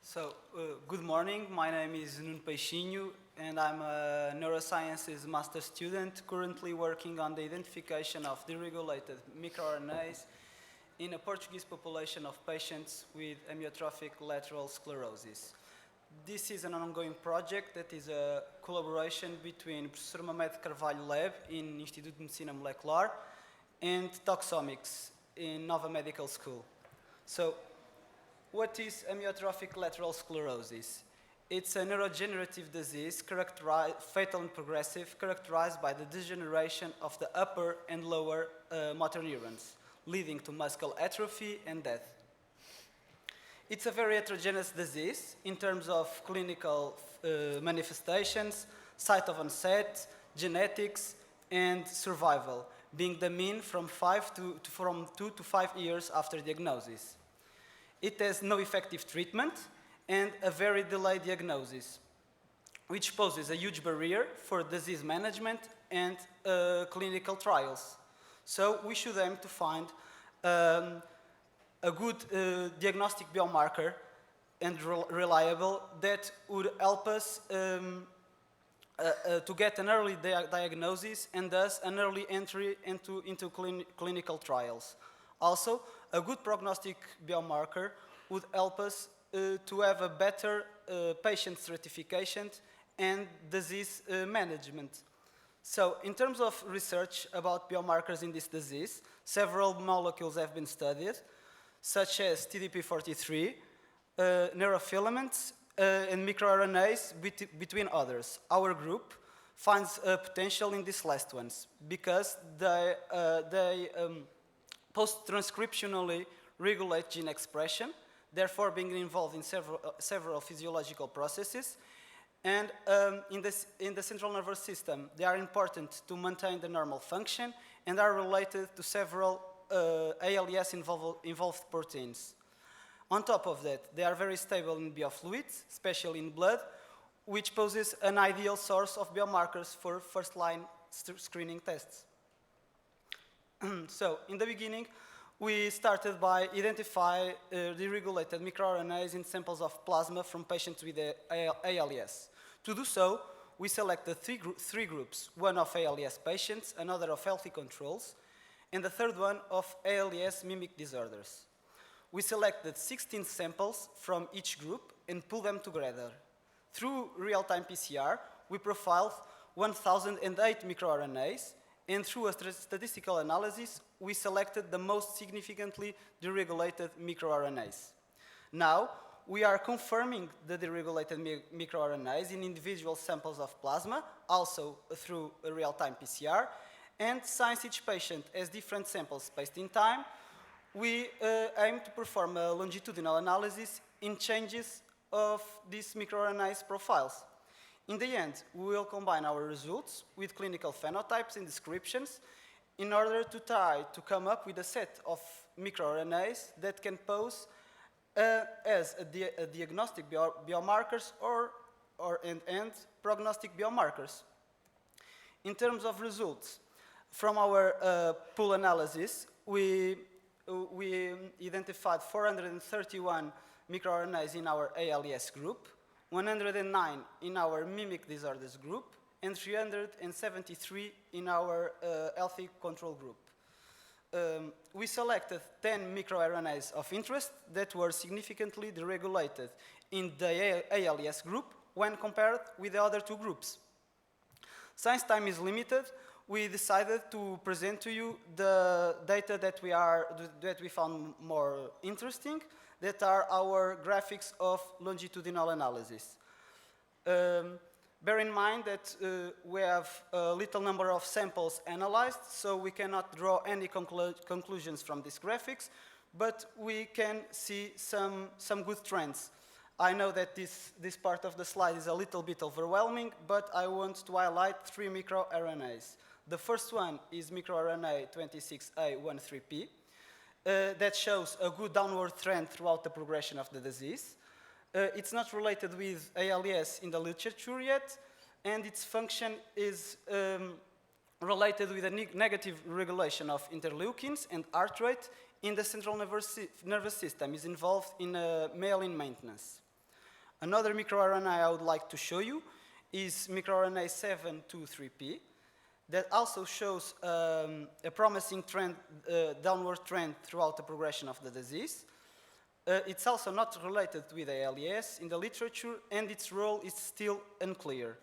So, good morning. My name is Nuno Peixinho, and I'm a neurosciences master student currently working on the identification of deregulated microRNAs in a Portuguese population of patients with amyotrophic lateral sclerosis. This is an ongoing project that is a collaboration between Professor Mahmoud Carvalho Lab in Instituto de Medicina Molecular and Toxomics in Nova Medical School. So, what is amyotrophic lateral sclerosis? It's a neurodegenerative disease fatal and progressive, characterized by the degeneration of the upper and lower motor neurons, leading to muscle atrophy and death. It's a very heterogeneous disease in terms of clinical manifestations, site of onset, genetics, and survival, being the mean from 2 to 5 years after diagnosis. It has no effective treatment and a very delayed diagnosis, which poses a huge barrier for disease management and clinical trials. So we should aim to find a good diagnostic biomarker and reliable that would help us to get an early diagnosis and thus an early entry into clinical trials. Also, a good prognostic biomarker would help us to have a better patient stratification and disease management. So, in terms of research about biomarkers in this disease, several molecules have been studied, such as TDP43, neurofilaments, and microRNAs, between others. Our group finds potential in these last ones because they post-transcriptionally regulate gene expression, therefore being involved in several physiological processes. And in the central nervous system, they are important to maintain the normal function and are related to several ALS-involved proteins. On top of that, they are very stable in biofluids, especially in blood, which poses an ideal source of biomarkers for first-line screening tests. So, in the beginning, we started by identifying deregulated microRNAs in samples of plasma from patients with ALS. To do so, we selected three groups, one of ALS patients, another of healthy controls, and the third one of ALS mimic disorders. We selected 16 samples from each group and pulled them together. Through real-time PCR, we profiled 1,008 microRNAs, and through a statistical analysis, we selected the most significantly deregulated microRNAs. Now, we are confirming the deregulated microRNAs in individual samples of plasma, also through a real-time PCR, and since each patient has different samples spaced in time, we aim to perform a longitudinal analysis in changes of these microRNAs profiles. In the end, we will combine our results with clinical phenotypes and descriptions in order to try to come up with a set of microRNAs that can pose as a diagnostic biomarkers and prognostic biomarkers. In terms of results, from our pool analysis, we identified 431 microRNAs in our ALS group, 109 in our mimic disorders group, and 373 in our healthy control group. We selected 10 microRNAs of interest that were significantly deregulated in the ALES group when compared with the other two groups. Since time is limited, we decided to present to you the data that we found more interesting, that are our graphics of longitudinal analysis. Bear in mind that we have a little number of samples analyzed, so we cannot draw any conclusions from these graphics, but we can see some good trends. I know that this part of the slide is a little bit overwhelming, but I want to highlight 3 microRNAs. The first one is microRNA 26A13P, that shows a good downward trend throughout the progression of the disease. It's not related with ALES in the literature yet, and its function is related with a negative regulation of interleukins and heart rate in the central nervous system, is involved in myelin maintenance. Another microRNA I would like to show you is microRNA 723P, that also shows a promising trend, downward trend throughout the progression of the disease. It's also not related with ALES in the literature, and its role is still unclear.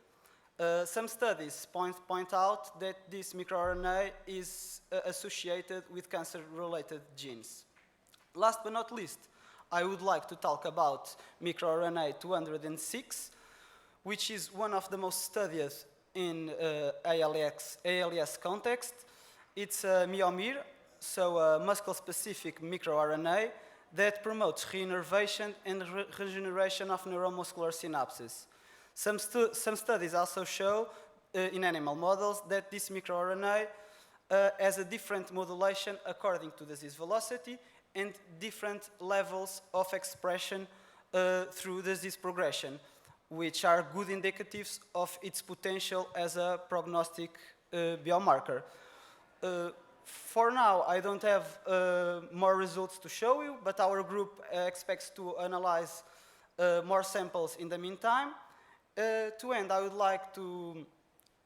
Some studies point out that this microRNA is associated with cancer-related genes. Last but not least, I would like to talk about microRNA 206, which is one of the most studied in ALS context. It's a myomir, so a muscle-specific microRNA that promotes reinnervation and regeneration of neuromuscular synapses. Some studies also show in animal models that this microRNA has a different modulation according to disease velocity and different levels of expression through disease progression, which are good indicatives of its potential as a prognostic biomarker. For now, I don't have more results to show you, but our group expects to analyze more samples in the meantime. To end, I would like to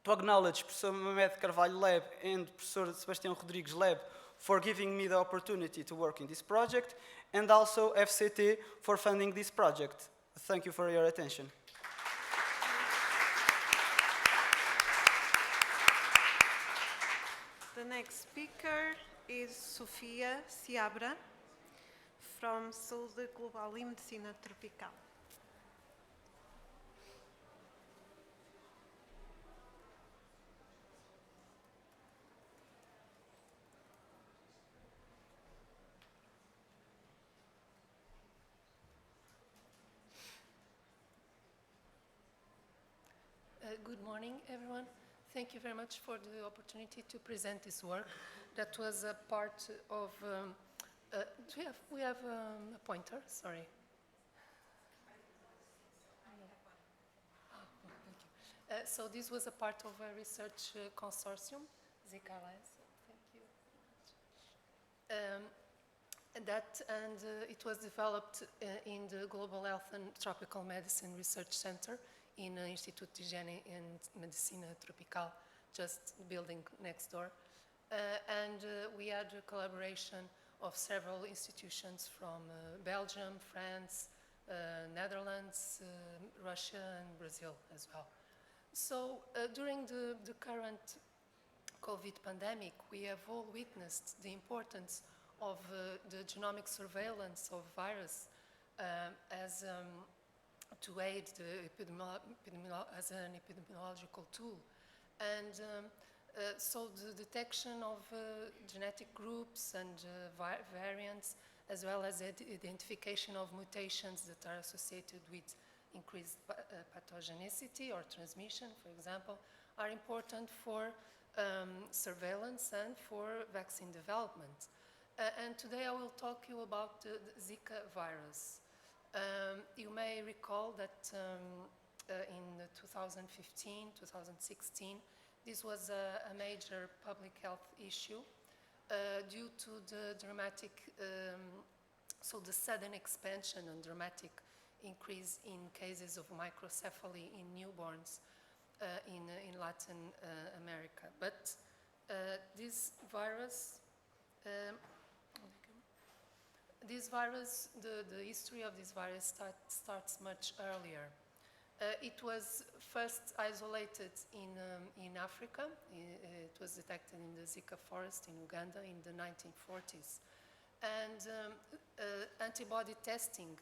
acknowledge Professor Mahmoud Carvalho Lab and Professor Sebastião Rodrigues Lab for giving me the opportunity to work in this project, and also FCT for funding this project. Thank you for your attention. The next speaker is Sofia Seabra from Saúde Global e Medicina Tropical. Good morning, everyone. Thank you very much for the opportunity to present this work. That was a part of. We have a pointer. Sorry. So this was a part of a research consortium, Zika Virus. Thank you. It was developed in the Global Health and Tropical Medicine Research Center in Instituto de Higiene and Medicina Tropical, just building next door. We had a collaboration of several institutions from Belgium, France, Netherlands, Russia, and Brazil as well. So during the current COVID pandemic, we have all witnessed the importance of the genomic surveillance of virus to aid as an epidemiological tool. And so the detection of genetic groups and variants, as well as the identification of mutations that are associated with increased pathogenicity or transmission, for example, are important for surveillance and for vaccine development. And today I will talk to you about the Zika virus. You may recall that in 2015, 2016, this was a major public health issue due to the dramatic, the sudden expansion and dramatic increase in cases of microcephaly in newborns in Latin America. But this virus, the history of this virus starts much earlier. It was first isolated in Africa. It was detected in the Zika forest in Uganda in the 1940s. And antibody testing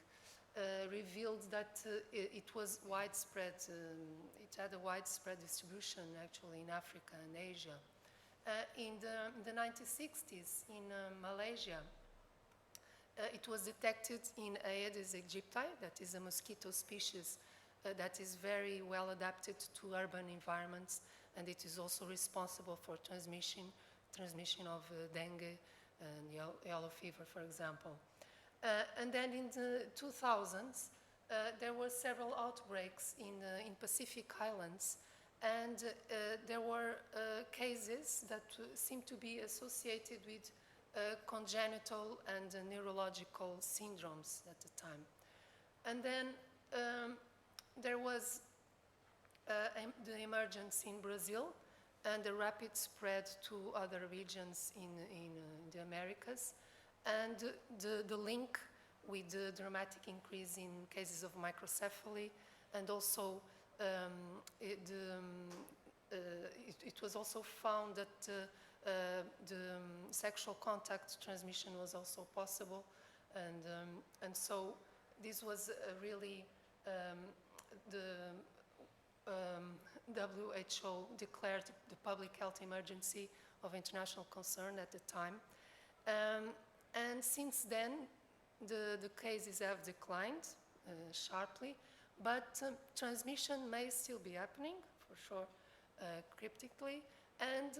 revealed that it was widespread. It had a widespread distribution actually in Africa and Asia. In the 1960s in Malaysia, it was detected in Aedes aegypti, that is a mosquito species that is very well adapted to urban environments, and it is also responsible for transmission of dengue and yellow fever, for example. And then in the 2000s, there were several outbreaks in Pacific Islands, and there were cases that seemed to be associated with congenital and neurological syndromes at the time. And then there was the emergence in Brazil and the rapid spread to other regions in the Americas, and the link with the dramatic increase in cases of microcephaly, and also it was also found that the sexual contact transmission was also possible, and so this was really the WHO declared the public health emergency of international concern at the time, and since then the cases have declined sharply, but transmission may still be happening for sure, cryptically, and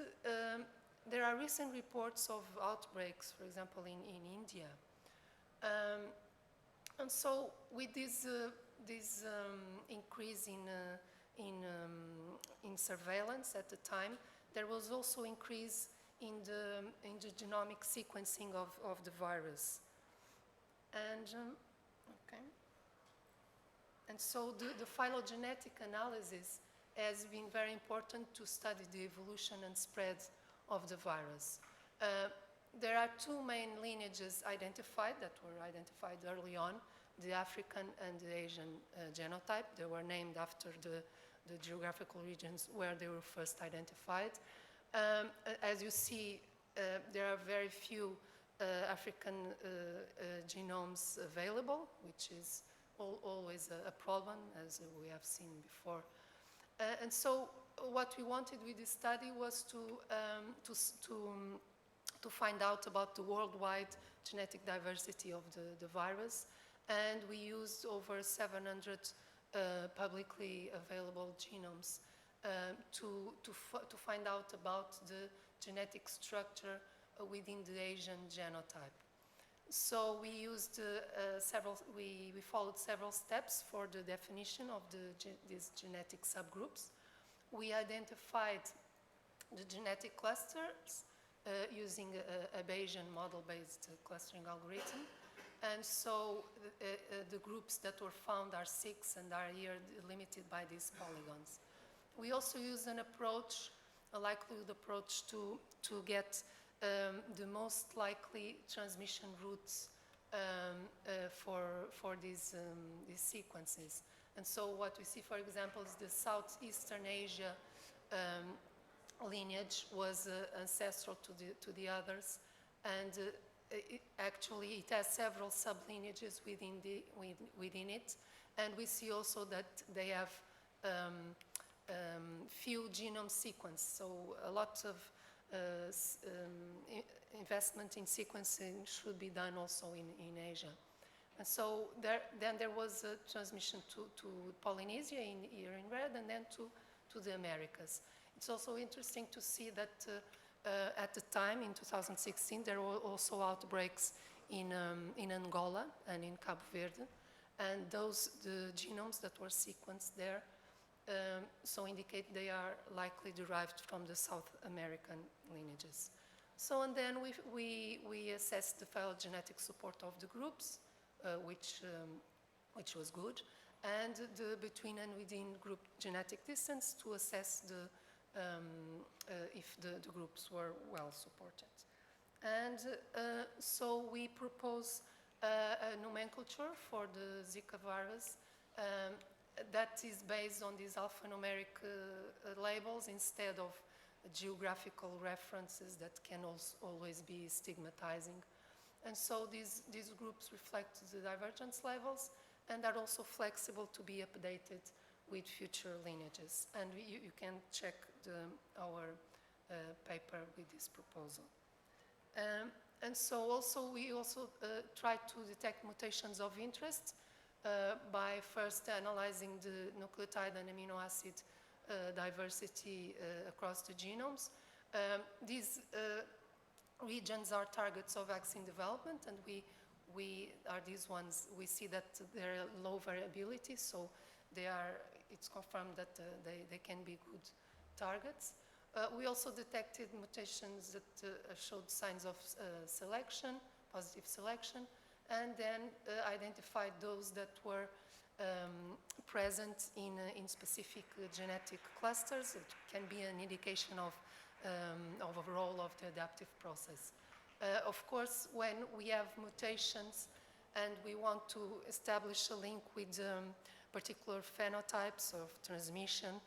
there are recent reports of outbreaks, for example, in India. And so with this increase in surveillance at the time, there was also increase in the genomic sequencing of the virus. And, and so the phylogenetic analysis has been very important to study the evolution and spread of the virus. There are two main lineages identified that were identified early on, the African and the Asian genotype. They were named after the geographical regions where they were first identified. As you see, there are very few African genomes available, which is always a problem, as we have seen before. And so what we wanted with this study was to find out about the worldwide genetic diversity of the virus, and we used over 700 publicly available genomes to find out about the genetic structure within the Asian genotype. So we used we followed several steps for the definition of these genetic subgroups. We identified the genetic clusters using a Bayesian model-based clustering algorithm. And so the groups that were found are 6 and are here limited by these polygons. We also used an approach, a likelihood approach, to get the most likely transmission routes for these sequences. And so what we see, for example, is the Southeastern Asia lineage was ancestral to the others, and actually it has several sublineages within it, and we see also that they have few genome sequence, so a lot of investment in sequencing should be done also in Asia. And so then there was a transmission to Polynesia here in red, and then to the Americas. It's also interesting to see that at the time, in 2016, there were also outbreaks in Angola and in Cabo Verde, and the genomes that were sequenced there so indicate they are likely derived from the South American lineages. So, and then we assessed the phylogenetic support of the groups, which was good, and the between and within group genetic distance to assess if the groups were well supported. And so we propose a nomenclature for the Zika virus that is based on these alphanumeric labels instead of geographical references that can always be stigmatizing. And so these groups reflect the divergence levels and are also flexible to be updated with future lineages. And you can check our paper with this proposal. And so also we also try to detect mutations of interest by first analyzing the nucleotide and amino acid diversity across the genomes. These regions are targets of vaccine development, and we are these ones. We see that they're low variability, so it's confirmed that they can be good targets. We also detected mutations that showed signs of selection, positive selection, and then identified those that were present in specific genetic clusters. It can be an indication of a role of the adaptive process. Of course, when we have mutations and we want to establish a link with particular phenotypes of transmission,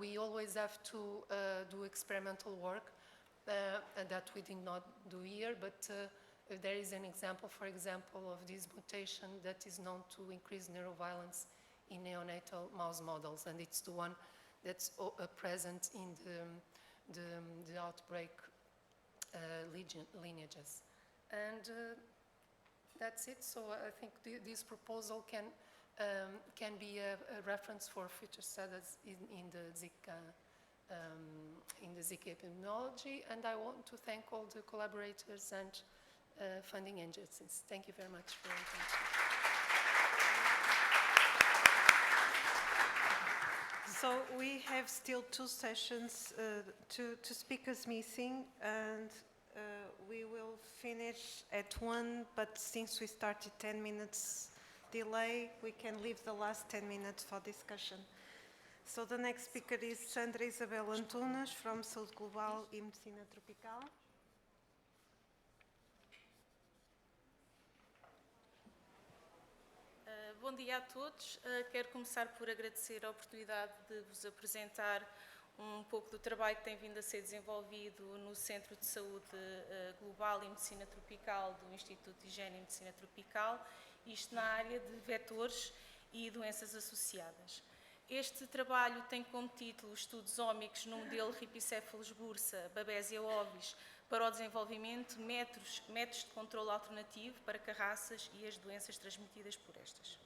we always have to do experimental work that we did not do here, but there is an example, for example, of this mutation that is known to increase neuroviolence in neonatal mouse models, and it's the one that's present in the outbreak lineages. And that's it. So I think this proposal can be a reference for future studies in the Zika epidemiology. And I want to thank all the collaborators and funding agencies. Thank you very much for your attention. So we have still 2 sessions, 2 speakers missing, and we will finish at 1, but since we started 10 minutes delay, we can leave the last 10 minutes for discussion. So the next speaker is Sandra Isabel Antunes from Saúde Global e Medicina Tropical. Bom dia a todos. Quero começar por agradecer a oportunidade de vos apresentar um pouco do trabalho que tem vindo a ser desenvolvido no Centro de Saúde Global e Medicina Tropical do Instituto de Higiene e Medicina Tropical, isto na área de vetores e doenças associadas. Este trabalho tem como título Estudos ómicos no modelo Ripicéfalos bursa, Babesia ovis, para o desenvolvimento de métodos de controle alternativo para carraças e as doenças transmitidas por estas.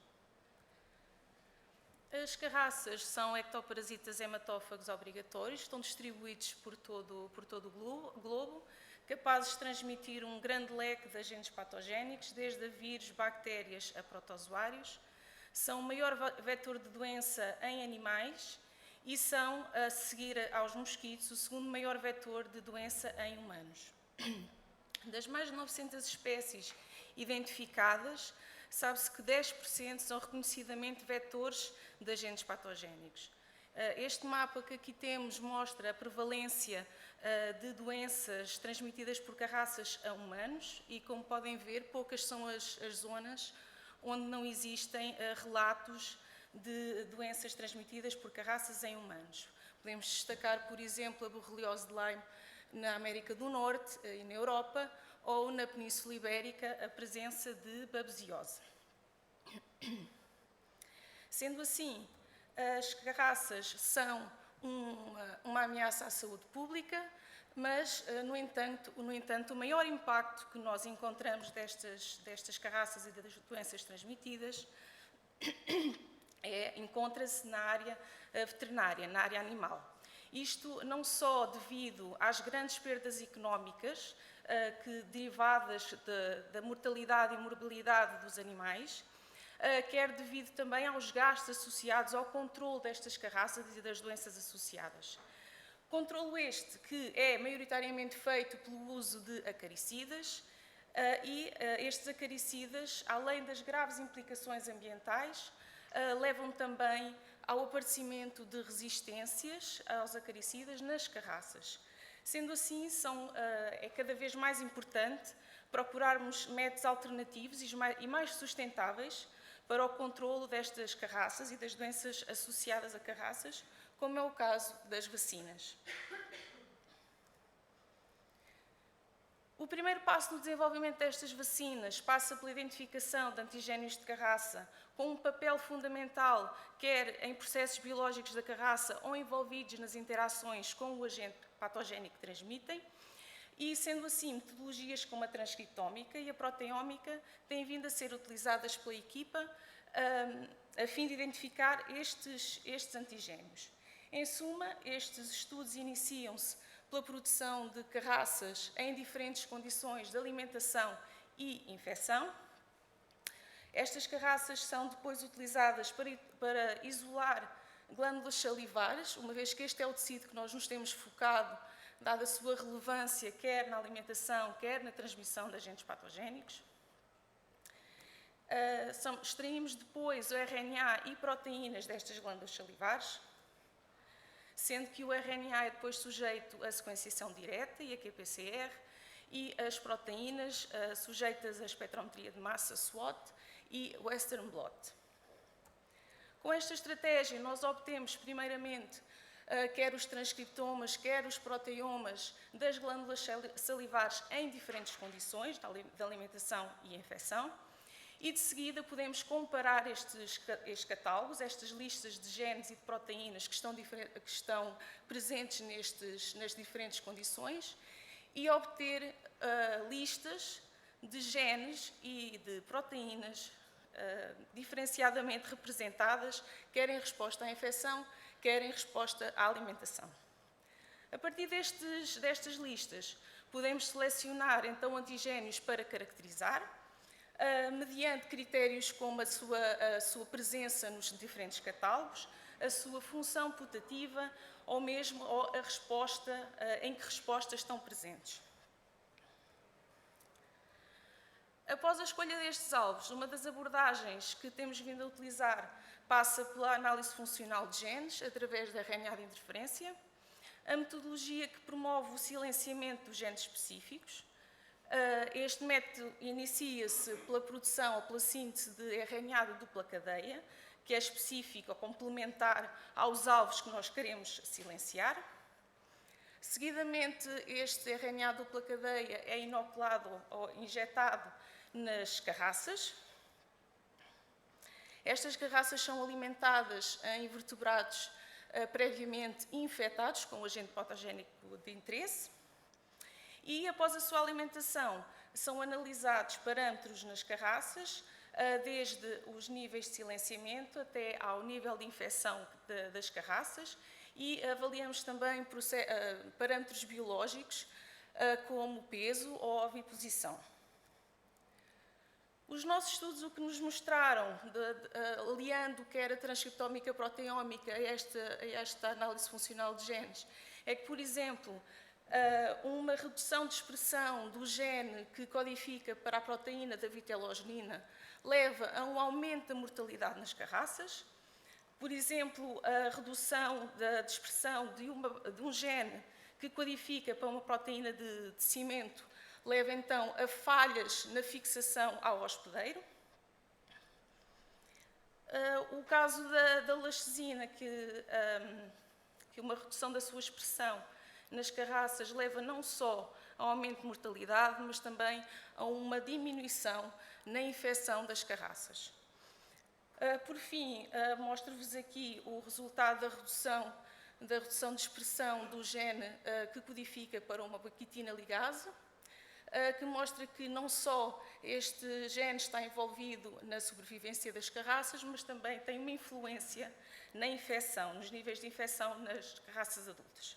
As carraças são ectoparasitas hematófagos obrigatórios, estão distribuídos por todo o globo, capazes de transmitir um grande leque de agentes patogénicos, desde a vírus, bactérias a protozoários. São o maior vetor de doença em animais e são, a seguir aos mosquitos, o segundo maior vetor de doença em humanos. Das mais de 900 espécies identificadas, sabe-se que 10% são reconhecidamente vetores de agentes patogénicos. Este mapa que aqui temos mostra a prevalência de doenças transmitidas por carraças a humanos e, como podem ver, poucas são as zonas onde não existem relatos de doenças transmitidas por carraças em humanos. Podemos destacar, por exemplo, a borreliose de Lyme na América do Norte e na Europa, ou na Península Ibérica, a presença de babesiose. Sendo assim, as carraças são uma ameaça à saúde pública, mas, no entanto, o maior impacto que nós encontramos destas carraças e das doenças transmitidas encontra-se na área veterinária, na área animal. Isto não só devido às grandes perdas económicas derivadas da mortalidade e morbilidade dos animais, quer devido também aos gastos associados ao controle destas carraças e das doenças associadas. Controlo este que é maioritariamente feito pelo uso de acaricidas e estes acaricidas, além das graves implicações ambientais, levam também ao aparecimento de resistências aos acaricidas nas carraças. Sendo assim, é cada vez mais importante procurarmos métodos alternativos e mais sustentáveis para o controlo destas carraças e das doenças associadas a carraças, como é o caso das vacinas. O primeiro passo no desenvolvimento destas vacinas passa pela identificação de antigénios de carraça com um papel fundamental, quer em processos biológicos da carraça ou envolvidos nas interações com o agente patogénico que transmitem, e, sendo assim, metodologias como a transcriptómica e a proteómica têm vindo a ser utilizadas pela equipa a fim de identificar estes antigénios. Em suma, estes estudos iniciam-se pela produção de carraças em diferentes condições de alimentação e infecção. Estas carraças são depois utilizadas para isolar glândulas salivares, uma vez que este é o tecido que nós nos temos focado, dada a sua relevância, quer na alimentação, quer na transmissão de agentes patogénicos. Extraímos depois o RNA e proteínas destas glândulas salivares, sendo que o RNA é depois sujeito à sequenciação direta e a qPCR, e as proteínas sujeitas à espectrometria de massa SWOT e Western blot. Com esta estratégia, nós obtemos, primeiramente, quer os transcriptomas, quer os proteomas das glândulas salivares em diferentes condições de alimentação e infecção, e de seguida podemos comparar estes catálogos, estas listas de genes e de proteínas que estão presentes nas diferentes condições, e obter listas de genes e de proteínas diferenciadamente representadas, quer em resposta à infecção, quer em resposta à alimentação. A partir destas listas, podemos selecionar então antigénios para caracterizar, mediante critérios como a sua presença nos diferentes catálogos, a sua função putativa ou mesmo a resposta, em que respostas estão presentes. Após a escolha destes alvos, uma das abordagens que temos vindo a utilizar passa pela análise funcional de genes, através da RNA de interferência, a metodologia que promove o silenciamento dos genes específicos. Este método inicia-se pela produção ou pela síntese de RNA de dupla cadeia, que é específico ou complementar aos alvos que nós queremos silenciar. Seguidamente, este RNA de dupla cadeia é inoculado ou injetado nas carraças. Estas carraças são alimentadas em vertebrados previamente infectados com o agente patogénico de interesse, e após a sua alimentação são analisados parâmetros nas carraças, desde os níveis de silenciamento até ao nível de infecção das carraças, e avaliamos também parâmetros biológicos como peso ou oviposição. Os nossos estudos o que nos mostraram, aliando quer a transcriptómica proteómica a esta análise funcional de genes, é que, por exemplo, uma redução de expressão do gene que codifica para a proteína da vitelogenina leva a um aumento da mortalidade nas carraças. Por exemplo, a redução da expressão de um gene que codifica para uma proteína de cimento leva então a falhas na fixação ao hospedeiro. O caso da lactosina, que uma redução da sua expressão nas carraças leva não só ao aumento de mortalidade, mas também a uma diminuição na infecção das carraças. Por fim, mostro-vos aqui o resultado da redução de expressão do gene que codifica para uma quitina ligase, que mostra que não só este gene está envolvido na sobrevivência das carraças, mas também tem uma influência na infecção, nos níveis de infecção nas carraças adultas.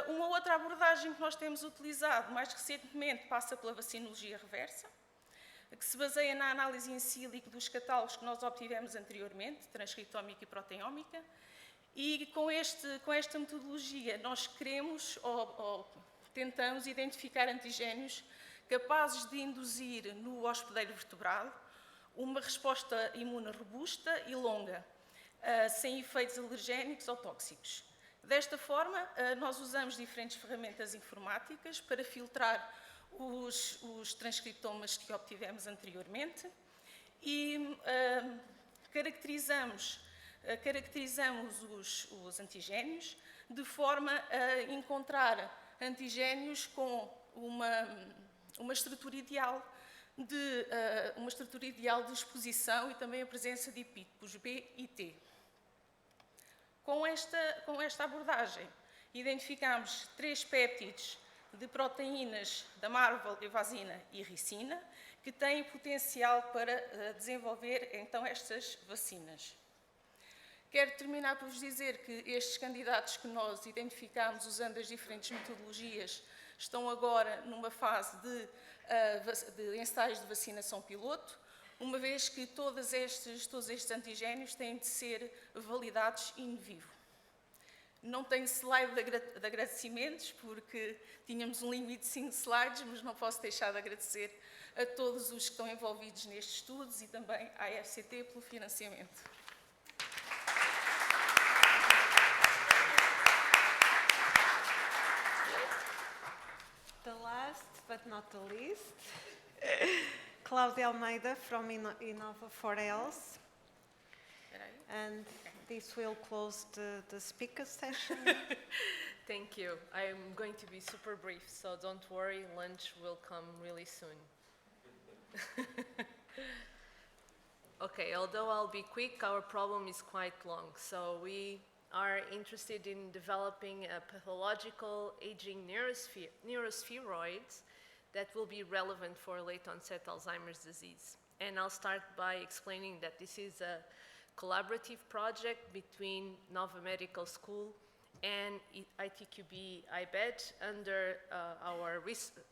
Uma outra abordagem que nós temos utilizado mais recentemente passa pela vacinologia reversa, que se baseia na análise in silico dos catálogos que nós obtivemos anteriormente, transcriptómica e proteómica, e com esta metodologia nós queremos ou tentamos identificar antigénios capazes de induzir no hospedeiro vertebrado uma resposta imune robusta e longa, sem efeitos alergénicos ou tóxicos. Desta forma, nós usamos diferentes ferramentas informáticas para filtrar os transcriptomas que obtivemos anteriormente e caracterizamos os antigénios de forma a encontrar antigénios com uma estrutura ideal de exposição e também a presença de epítopos B e T. Com esta abordagem, identificamos 3 péptidos de proteínas da Marvel, evasina e ricina, que têm potencial para desenvolver, então, estas vacinas. Quero terminar por vos dizer que estes candidatos que nós identificamos usando as diferentes metodologias estão agora numa fase de ensaios de vacinação piloto, uma vez que todos estes antigénios têm de ser validados in vivo. Não tenho slide de agradecimentos, porque tínhamos um limite de 5 slides, mas não posso deixar de agradecer a todos os que estão envolvidos nestes estudos e também à FCT pelo financiamento. The last but not the least, Cláudia Almeida from Innova for Health. And this will close the speaker session. Thank you. I'm going to be super brief, so don't worry, lunch will come really soon. Okay, although I'll be quick, our problem is quite long. So we are interested in developing a pathological aging neurospheroids that will be relevant for late-onset Alzheimer's disease. And I'll start by explaining that this is a collaborative project between Nova Medical School and ITQB IBET under our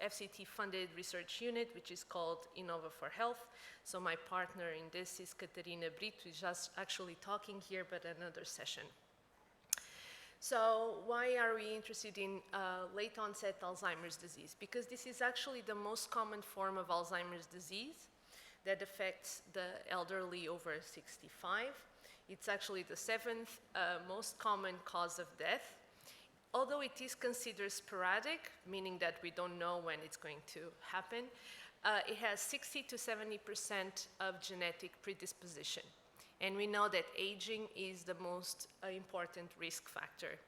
FCT-funded research unit, which is called Innova for Health. So my partner in this is Catarina Brito, who's just actually talking here, but another session. So why are we interested in late-onset Alzheimer's disease? Because this is actually the most common form of Alzheimer's disease that affects the elderly over 65. It's actually the 7th most common cause of death. Although it is considered sporadic, meaning that we don't know when it's going to happen, it has 60 to 70% of genetic predisposition. And we know that aging is the most important risk factor.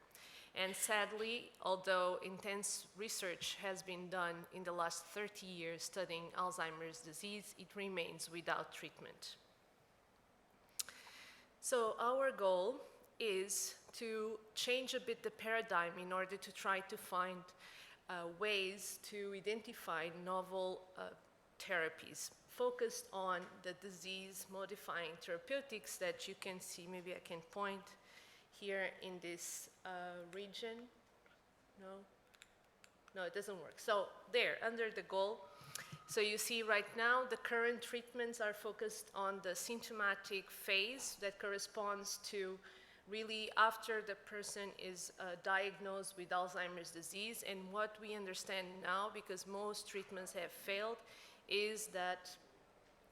And sadly, although intense research has been done in the last 30 years studying Alzheimer's disease, it remains without treatment. So our goal is to change a bit the paradigm in order to try to find ways to identify novel therapies focused on the disease-modifying therapeutics that you can see. Maybe I can point here in this region. No, it doesn't work. So there, under the goal. So you see right now the current treatments are focused on the symptomatic phase that corresponds to really after the person is diagnosed with Alzheimer's disease. And what we understand now, because most treatments have failed, is that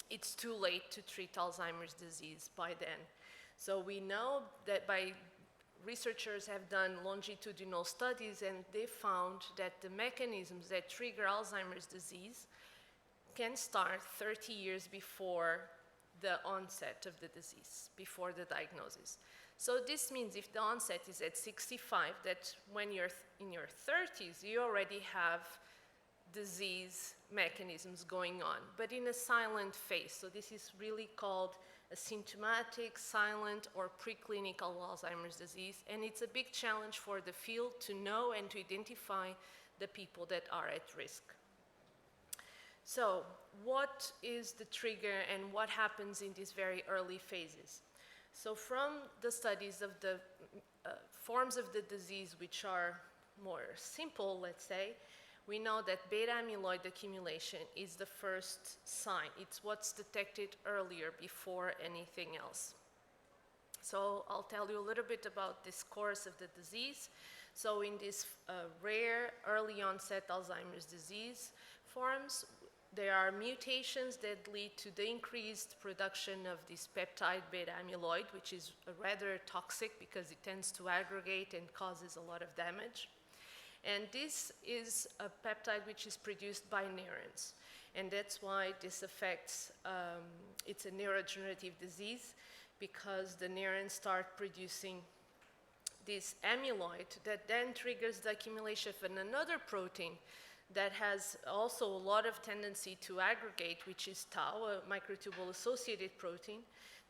it's too late to treat Alzheimer's disease by then. So we know that researchers have done longitudinal studies, and they found that the mechanisms that trigger Alzheimer's disease can start 30 years before the onset of the disease, before the diagnosis. So this means if the onset is at 65, that when you're in your 30s, you already have disease mechanisms going on, but in a silent phase. So this is really called a symptomatic, silent, or preclinical Alzheimer's disease, and it's a big challenge for the field to know and to identify the people that are at risk. So what is the trigger and what happens in these very early phases? So from the studies of the forms of the disease which are more simple, let's say, we know that beta amyloid accumulation is the first sign. It's what's detected earlier before anything else. So I'll tell you a little bit about this course of the disease. So in this rare early onset Alzheimer's disease forms, there are mutations that lead to the increased production of this peptide beta amyloid, which is rather toxic because it tends to aggregate and causes a lot of damage. And this is a peptide which is produced by neurons. And that's why this affects, it's a neurodegenerative disease, because the neurons start producing this amyloid that then triggers the accumulation of another protein that has also a lot of tendency to aggregate, which is tau, a microtubule-associated protein,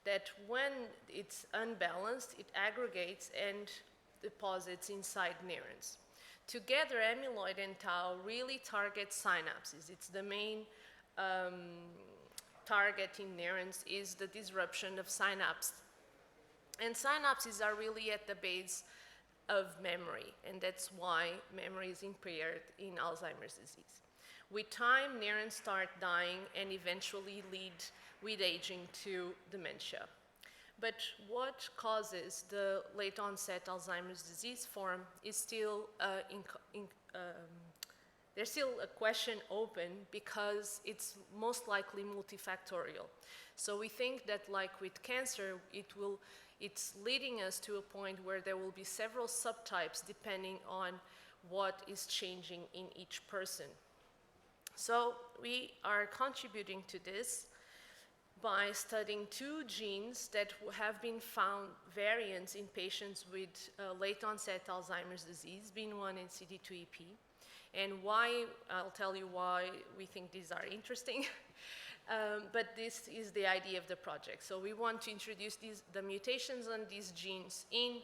that when it's unbalanced, it aggregates and deposits inside neurons. Together, amyloid and tau really target synapses. It's the main target in neurons is the disruption of synapse. And synapses are really at the base of memory, and that's why memory is impaired in Alzheimer's disease. With time, neurons start dying and eventually lead, with aging, to dementia. But what causes the late onset Alzheimer's disease form is still, there's still a question open because it's most likely multifactorial. So we think that, like with cancer, it's leading us to a point where there will be several subtypes depending on what is changing in each person. So we are contributing to this by studying two genes that have been found variants in patients with late onset Alzheimer's disease, BIN1 and CD2EP. And why, I'll tell you why we think these are interesting. But this is the idea of the project. So we want to introduce the mutations on these genes in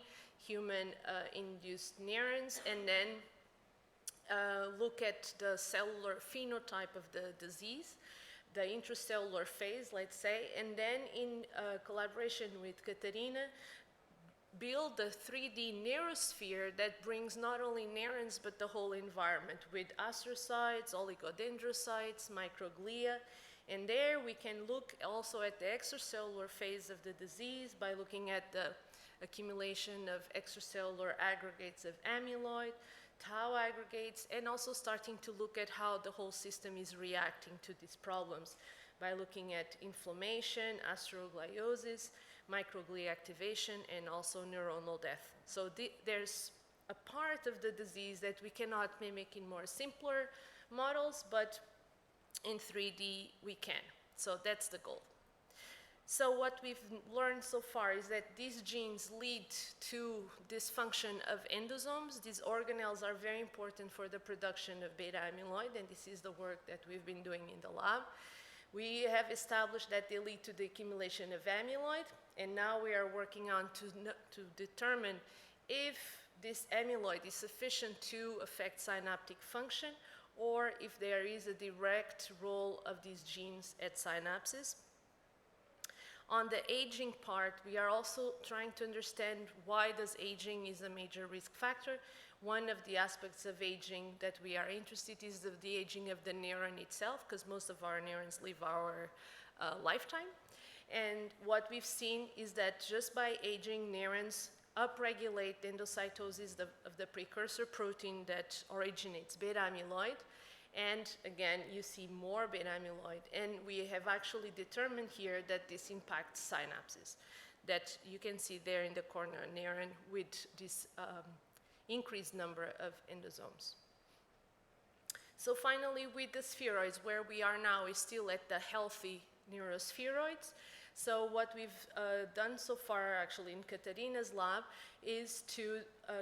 human-induced neurons, and then look at the cellular phenotype of the disease, the intracellular phase, let's say, and then in collaboration with Katarina, build a 3D neurosphere that brings not only neurons but the whole environment with astrocytes, oligodendrocytes, microglia. And there we can look also at the extracellular phase of the disease by looking at the accumulation of extracellular aggregates of amyloid, tau aggregates, and also starting to look at how the whole system is reacting to these problems by looking at inflammation, astrogliosis, microglia activation, and also neuronal death. So there's a part of the disease that we cannot mimic in more simpler models, but in 3D we can. So that's the goal. So what we've learned so far is that these genes lead to dysfunction of endosomes. These organelles are very important for the production of beta amyloid, and this is the work that we've been doing in the lab. We have established that they lead to the accumulation of amyloid, and now we are working on to determine if this amyloid is sufficient to affect synaptic function, or if there is a direct role of these genes at synapses. On the aging part, we are also trying to understand why does aging is a major risk factor. One of the aspects of aging that we are interested in is the aging of the neuron itself, because most of our neurons live our lifetime. And what we've seen is that just by aging, neurons upregulate the endocytosis of the precursor protein that originates beta amyloid. And again, you see more beta amyloid. And we have actually determined here that this impacts synapses, that you can see there in the corner neuron with this increased number of endosomes. So finally, with the spheroids, where we are now is still at the healthy neurospheroids. So what we've done so far, actually in Katarina's lab, is to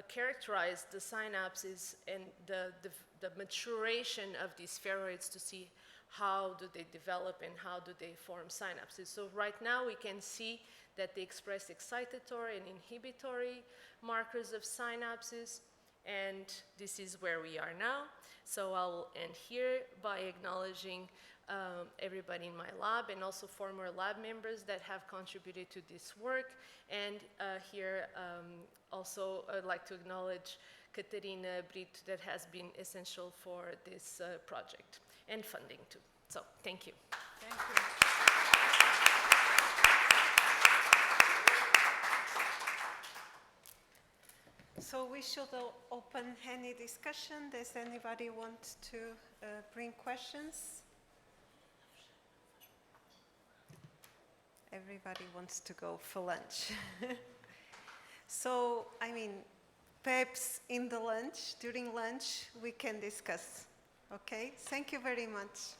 characterize the synapses and the maturation of these spheroids to see how do they develop and how do they form synapses. So right now we can see that they express excitatory and inhibitory markers of synapses, and this is where we are now. So I'll end here by acknowledging everybody in my lab and also former lab members that have contributed to this work. And here also I'd like to acknowledge Katarina, Brito, that has been essential for this project and funding too. So thank you. Thank you. So we should open any discussion. Does anybody want to bring questions? everybody wants to go for lunch. So, I mean, perhaps in the lunch, during lunch, we can discuss. Okay? Thank you very much.